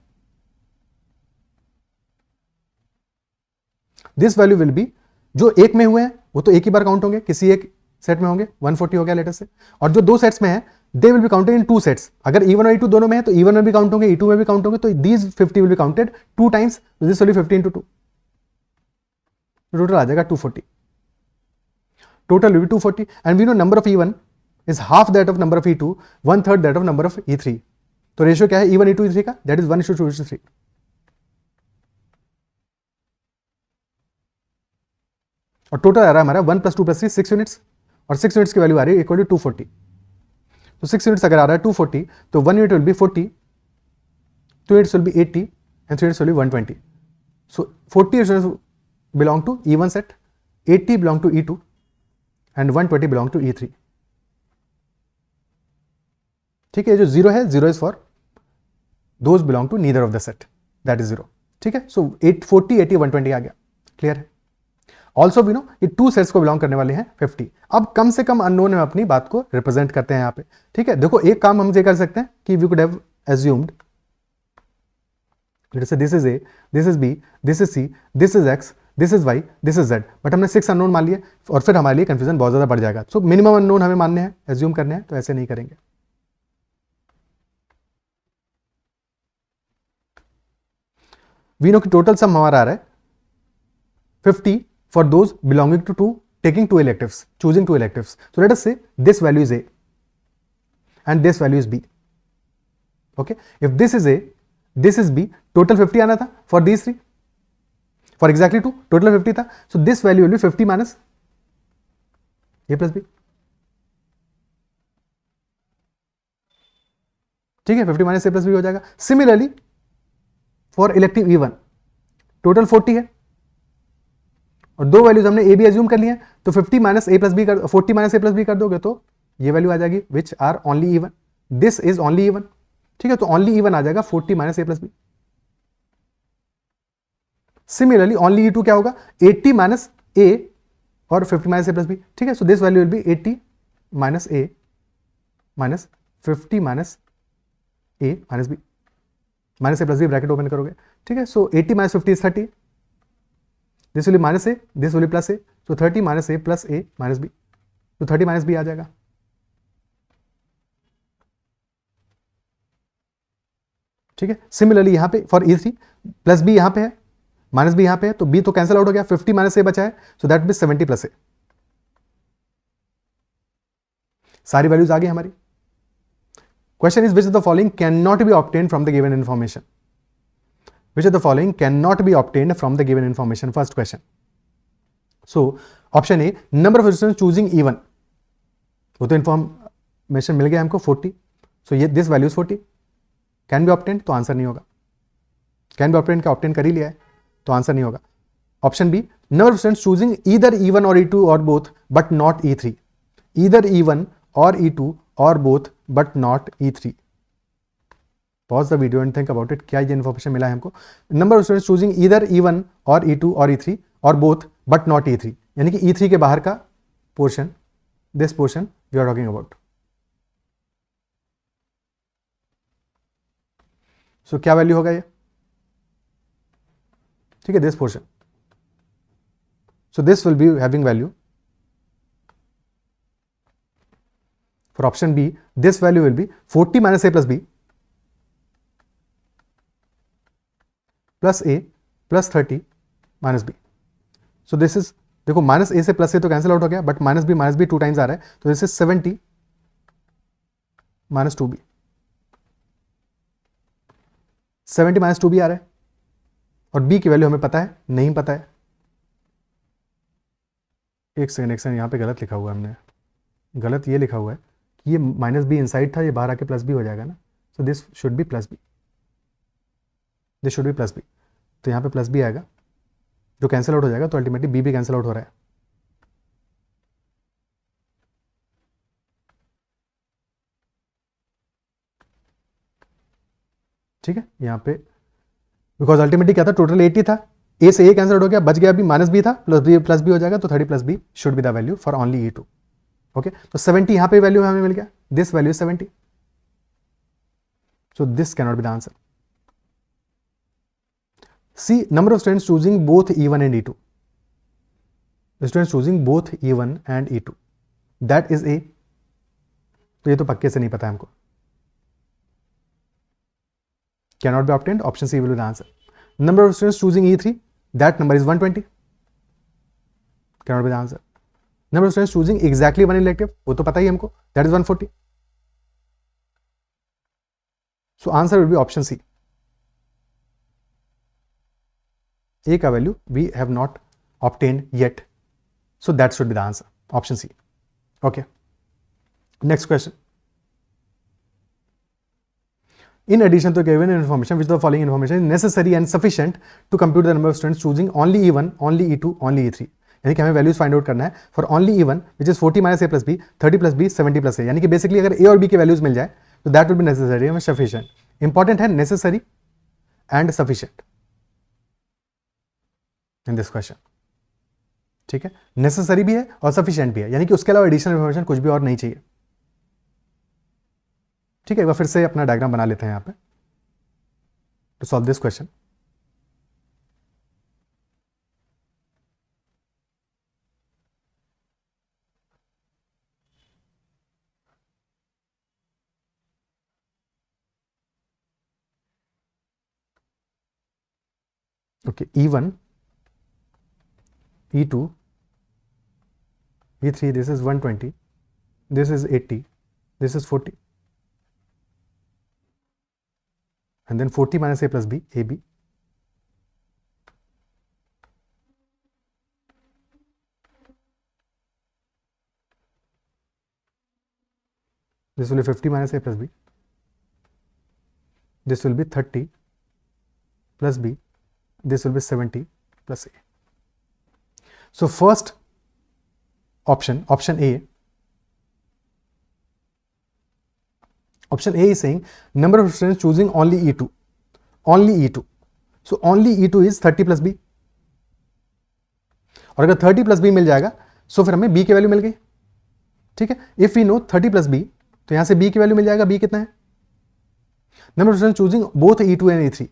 दिस वैल्यू विल बी, जो एक में हुए हैं वो तो एक ही बार काउंट होंगे, किसी एक सेट में होंगे, 140 हो गया लेटर से. और जो दो सेट्स में है दे will be counted in two sets. अगर E1 और E2 दोनों में है तो E1 में भी काउंट होंगे, E2 में भी काउंट होंगे. तो these 50 will be counted two times. This will be 50 into 2. Total आ जाएगा 240. Total will be 240. And we know number of E1 is half that of number of E2, 1/3 that of number of E3. तो रेशियो क्या है E1, E2, E3 का? That is 1:2:3. और टोटल आ रहा है हमारा 1 + 2 + 3 6 यूनिट्स, और 6 यूनिट्स की वैल्यू आ रही है इक्वल टू 240. तो 6 यूनिट्स अगर आ रहा है 240, तो 1 unit will be 40, 2 units will be 80 and 300 students 120. So 40 students belong to E1 set, 80 belong to E2 and 120 belong to E3. ठीक है, जो जीरो है, zero is for those belong to neither of the set, that is zero. ठीक है, सो 40 80 120 आ गया. क्लियर है. ऑल्सो वी नो ये टू सेट्स को बिलोंग करने वाले हैं 50. अब कम से कम अननोन में अपनी बात को रिप्रेजेंट करते हैं यहाँ पे. ठीक है, देखो एक काम हम ये कर सकते हैं कि we could have assumed this is A, this is B, this is C, this is X, this is Y, this is Z, but हमने 6 अननोन मान लिए और फिर हमारे लिए कंफ्यूजन बहुत ज्यादा बढ़ जाएगा. सो मिनिमम अननोन हमें मानने हैं, एज्यूम करने हैं, तो ऐसे नहीं करेंगे. वी नो कि टोटल सम हमारा आ रहा है 50 for those belonging to taking 2 electives, choosing 2 electives. So let us say this value is A and this value is B. Okay, if this is A, this is B, total 50 आना था for these three, for exactly 2, total 50 था. So this value will be 50 minus A plus B. ठीक है, 50 minus A plus B हो जाएगा. Similarly for elective E1 total 40 है और दो वैल्यूज हमने ए बी एज्यूम कर लिए हैं, तो 50 माइनस ए प्लस बी कर 40 माइनस ए प्लस बी कर दोगे तो ये वैल्यू आ जाएगी which are only even. This is only even. ठीक है, तो ओनली इवन आ जाएगा 40 minus A plus B. Similarly only E two क्या होगा 80 माइनस ए और 50 माइनस ए प्लस बी. ठीक है, so this value will be 80 minus A minus 50 minus A minus B, minus A plus B bracket open करोगे. ठीक है, so 80 minus 50 is 30. This will be minus A, this will be plus A, तो 30 minus A plus A minus B, तो 30 माइनस बी आ जाएगा. ठीक है, सिमिलरली यहां पे फॉर E3 प्लस बी यहां पे है, माइनस बी यहां पे है, तो बी तो कैंसिल आउट हो गया, 50 माइनस ए बचा है, सो दैट बी 70 प्लस ए. सारी वैल्यूज आ गई हमारी. Question is which of the following can not B obtained from the given information. Which of the following cannot be obtained from the given information? First question. So option A, number of students choosing E1. वो तो इन्फॉर्मेशन मिल गया हमको 40. So ये this value is 40. Can be obtained? तो आंसर नहीं होगा. Can be obtained का obtain कर ही लिया है, तो आंसर नहीं होगा. Option B, number of students choosing either E1 or E2 or both but not E3. Either E1 or E2 or both but not E3. Pause the video and think about it. क्या ये इन्फॉर्मेशन मिला है हमको? Number of students choosing either E1 और E2 और E3 और बोथ बट नॉट E3, यानी कि E3 के बाहर का portion, this portion we are talking about. So क्या वैल्यू होगा ये? ठीक है, this portion. So this will be having value for option B. This value will be 40 minus A plus B plus A plus 30 minus B. So this is, देखो माइनस ए से प्लस ए तो कैंसिल आउट हो गया, बट माइनस बी 2 टाइम्स आ रहा है, तो this is 70 minus 2b. 70 minus 2b आ रहा है और b की वैल्यू हमें पता है, नहीं पता है. एक सेकंड यहाँ पे गलत लिखा हुआ है हमने, गलत ये लिखा हुआ है कि ये माइनस बी इनसाइड था, ये बाहर आके प्लस बी हो जाएगा ना. So this should be plus B, this should be plus B. तो यहाँ पे प्लस बी आएगा जो कैंसिल आउट हो जाएगा, तो अल्टीमेटली बी भी कैंसिल आउट हो रहा है. ठीक है, यहाँ पे बिकॉज अल्टीमेटली क्या था, टोटल 80 था, ए से ए कैंसिल आउट हो गया, बच गया अभी माइनस बी था, प्लस बी हो जाएगा, तो 30 plus B should be the value for only E2. Okay, तो 70 यहाँ पे वैल्यू हमें मिल गया, this value 70. So this cannot be the answer. C, number of students choosing both E1 and E2. The students choosing both E1 and E2. That is A. तो ये तो पक्के से नहीं पता है हमको. Cannot be obtained. Option C will be the answer. Number of students choosing E3. That number is 120. Cannot be the answer. Number of students choosing exactly one elective. वो तो पता ही हमको. That is 140. So answer will be option C. A का value we have not obtained yet, so that should be the answer, option C. Okay, next question. In addition to given information, which the following information is necessary and sufficient to compute the number of students choosing only E1, only E2, only E3. यानी कि हमें वैल्यूज फाइंड आउट करना है for only E1 which is 40 minus A plus B, 30 plus B, 70 plus A. यानी कि बेसिकली अगर ए और बी के वैल्यूज मिल जाए तो that will be necessary and sufficient. Important है necessary and sufficient in this question. ठीक है, नेसेसरी भी है और सफिशिएंट भी है, यानी कि उसके अलावा एडिशनल इन्फॉर्मेशन कुछ भी और नहीं चाहिए. ठीक है, एक बार फिर से अपना डायग्राम बना लेते हैं यहां पे to solve this question. okay, E1, E2, E3, this is 120, this is 80, this is 40, and then 40 minus a plus b, AB. This will be 50 minus a plus b. This will be 30 plus b. This will be 70 plus a. So first option, option A is saying number of students choosing only E2, only E2. So only E2 is 30 plus b. और अगर 30 plus b मिल जाएगा सो फिर हमें b की वैल्यू मिल गई. ठीक है, if we know 30 plus b तो यहां से b की वैल्यू मिल जाएगा. b कितना है? Number of students choosing both E2 and E3.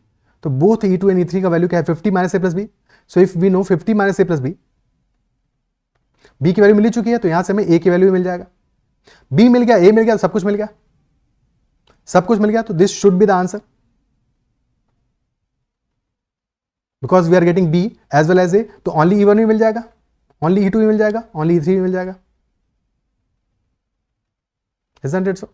तो बोथ E2 एंड E3 का वैल्यू क्या है? 50 minus A plus B. So if we know 50 minus A plus B, B की वैल्यू मिल चुकी है तो यहां से हमें ए की वैल्यू मिल जाएगा. बी मिल गया, ए मिल गया, सब कुछ मिल गया, सब कुछ मिल गया. तो this should be the answer because we are getting B as well as A. तो ओनली E1 भी मिल जाएगा, ओनली E2 भी मिल जाएगा, ओनली E3 भी मिल जाएगा. Isn't it so?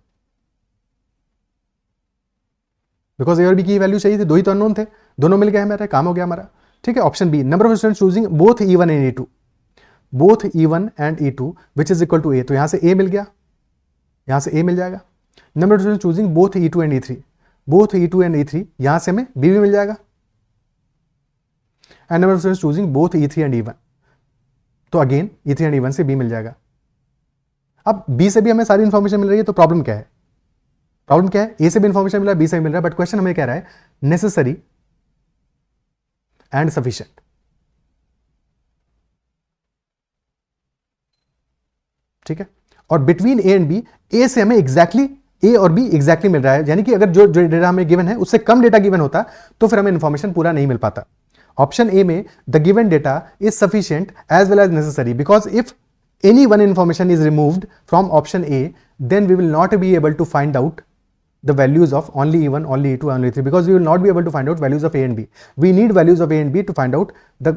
बिकॉज ए और बी की वैल्यू चाहिए थी, दो ही तो अननोन थे, दोनों मिल गए हमारे, काम हो गया हमारा. ठीक है, option B number of students choosing both E1 and E2, both E1 and E2 which is equal to A. तो यहां से ए मिल गया, यहां से ए मिल जाएगा. Number of students choosing both E2 and E3, both E2 and E3, यहां से हमें बी भी मिल जाएगा. And number of students choosing both E3 and E1, तो अगेन E3 एंड E1 से बी मिल जाएगा. अब बी से भी हमें सारी इंफॉर्मेशन मिल रही है, तो प्रॉब्लम क्या है? प्रॉब्लम क्या है? ए से भी इंफॉर्मेशन मिल रहा है, बी से भी मिल रहा है, बट क्वेश्चन हमें कह रहा है नेसेसरी एंड सफिशिएंट. ठीक है, और बिटवीन ए एंड बी, ए से हमें एग्जैक्टली ए और बी एग्जैक्टली मिल रहा है, यानी कि अगर जो डेटा हमें गिवन है उससे कम डेटा गिवन होता तो फिर हमें इंफॉर्मेशन पूरा नहीं मिल पाता. ऑप्शन ए में the given data is sufficient as well as necessary, because if any one information is removed from option A, then we will not be able to find out the values of only E1, only E2, only E3, because we will not be able to find out values of A and B. We need values of A and B to find out the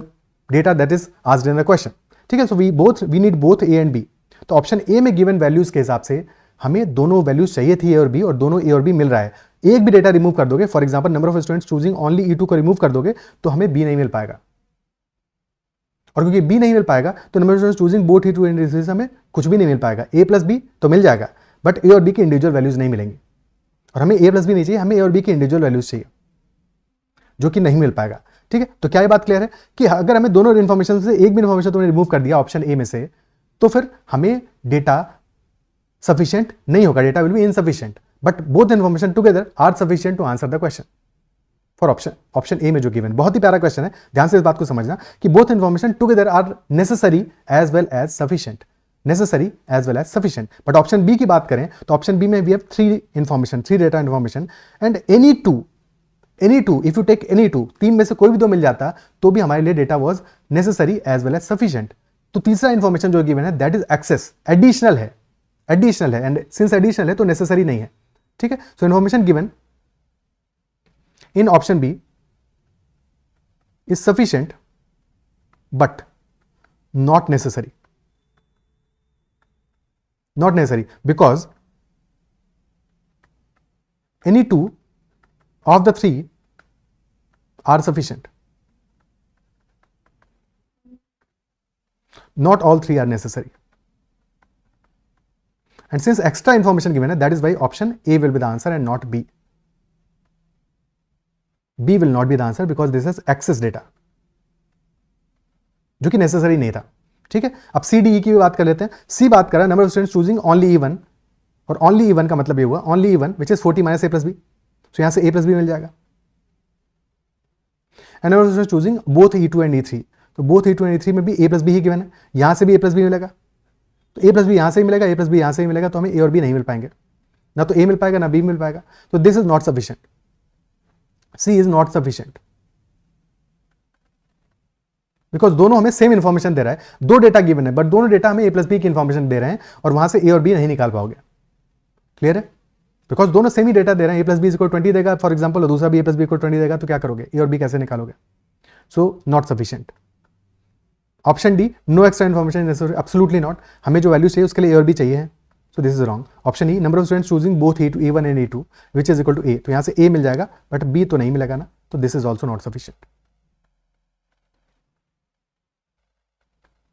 data that is asked in the question. ठीक है, so we need both A and B. तो ऑप्शन ए में गिवन वैल्यूज के हिसाब से हमें दोनों वैल्यूज चाहिए थी, ए और बी, और दोनों ए और बी मिल रहा है. एक भी डेटा रिमूव कर दोगे, for example number of students choosing only E2 को रिमूव कर दोगे तो हमें बी नहीं मिल पाएगा, और क्योंकि बी नहीं मिल पाएगा तो number of students choosing both E2 and E3 से हमें कुछ भी नहीं मिल पाएगा. ए प्लस बी तो मिल जाएगा, बट ए और बी की इंडिविजुअल वैल्यूज नहीं मिलेंगी, और हमें ए प्लस बी नहीं चाहिए, हमें ए और बी की इंडिविजुअल वैल्यूज चाहिए, जो कि नहीं मिल पाएगा. ठीक है, तो क्या ये बात क्लियर है कि अगर हमें दोनों इन्फॉर्मेशन से एक भी इन्फॉर्मेशन तुमने रिमूव कर दिया ऑप्शन ए में से, तो फिर हमें डेटा सफिशिएंट नहीं होगा, data will be insufficient, but both information together are sufficient to answer the question for option A में जो गिवन. बहुत ही प्यारा क्वेश्चन है, ध्यान से इस बात को समझना कि both information together are necessary as well as sufficient, necessary as well as sufficient. But option B की बात करें तो ऑप्शन बी में we have three data information and any two, if you take any two, तीन में से कोई भी दो मिल जाता तो भी हमारे लिए data was necessary as well as sufficient. तो तीसरा इन्फॉर्मेशन जो गिवन है दैट इज एक्सेस, एडिशनल है, एंड सिंस एडिशनल है तो नेसेसरी नहीं है. ठीक है, so information given in option B is sufficient but not necessary. Not necessary because any two of the three are sufficient. Not all three are necessary. And since extra information given, that is why option A will be the answer and not B. B will not be the answer because this is excess data, जो कि नेसेसरी नहीं था। ठीक है, अब सी डी ई की भी बात कर लेते हैं। सी बात कर रहा है number of students choosing only E1, और ओनली E1 का मतलब ये हुआ only E1 which is 40 minus A plus B, तो यहां से ए प्लस बी मिल जाएगा। And number of students choosing both E2 and E3, तो बोथ E2 एंड E3 में भी ए प्लस बी ही गिवन है, यहां से भी ए प्लस बी मिलेगा, तो ए प्लस बी यहां से ही मिलेगा, ए प्लस बी यहां से ही मिलेगा, तो हमें ए और बी नहीं मिल पाएंगे, ना तो ए मिल पाएगा ना बी मिल पाएगा, तो this is not sufficient, C is not sufficient, because दोनों हमें सेम इंफॉर्मेशन दे रहा है, दो डेटा गिवन है बट दोनों डेटा हमें ए प्लस बी की इंफॉर्मेशन दे रहे हैं, और वहां से ए और बी नहीं निकाल पाओगे। क्लियर है, बिकॉज दोनों सेम ही डेटा दे रहे हैं, ए प्लस बी इक्वल 20 देगा फॉर एग्जाम्पल, और दूसरा भी ए प्लस बी इक्वल 20 देगा, तो क्या करोगे, ए और बी कैसे निकालोगे? So not sufficient. Option D, no extra information necessary, absolutely not, हमें जो वैल्यू चाहिए उसके लिए ए और बी चाहिए है, so this is wrong. Option E, number of students choosing both E1 and E2 which is equal to A, तो यहां से ए मिल जाएगा बट बी तो नहीं मिलेगा ना, तो this is also not sufficient,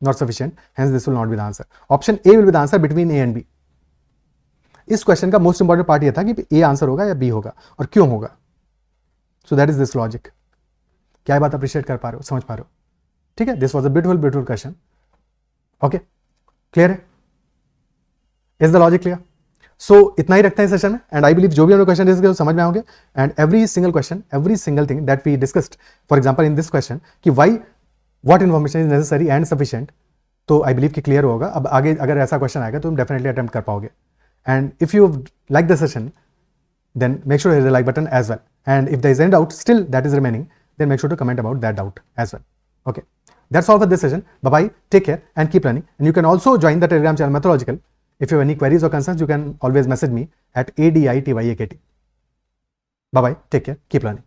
not sufficient, hence this will not be the answer. Option A will be the answer between A and B. इस क्वेश्चन का मोस्ट इंपॉर्टेंट पार्ट ये था कि A आंसर होगा या B होगा, और क्यों होगा। सो दैट इज दिस लॉजिक। क्या बात अप्रिशिएट कर पा रहे हो, समझ पा रहे हो? ठीक है, this was a beautiful question. Okay, clear है, इज द लॉजिक क्लियर? सो इतना ही रखते हैं सेशन में, एंड आई बिलीव जो भी हमने क्वेश्चन डिस्कस किया समझ में आओगे, and every single question, every single thing that we discussed, for example in this question कि why what information is necessary and sufficient, तो आई बिलीव कि क्लियर होगा। अब आगे अगर ऐसा क्वेश्चन आएगा तो तुम डेफिनेटली अटेम्प्ट कर पाओगे। And if you like the session then make sure to hit the like button as well, and if there is any doubt still that is remaining, then make sure to comment about that doubt as well. Okay, that's all for this session. Bye bye, take care and keep learning, and you can also join the Telegram channel Mathological. If you have any queries or concerns, you can always message me at ADITYAKT. Bye bye, take care, keep learning.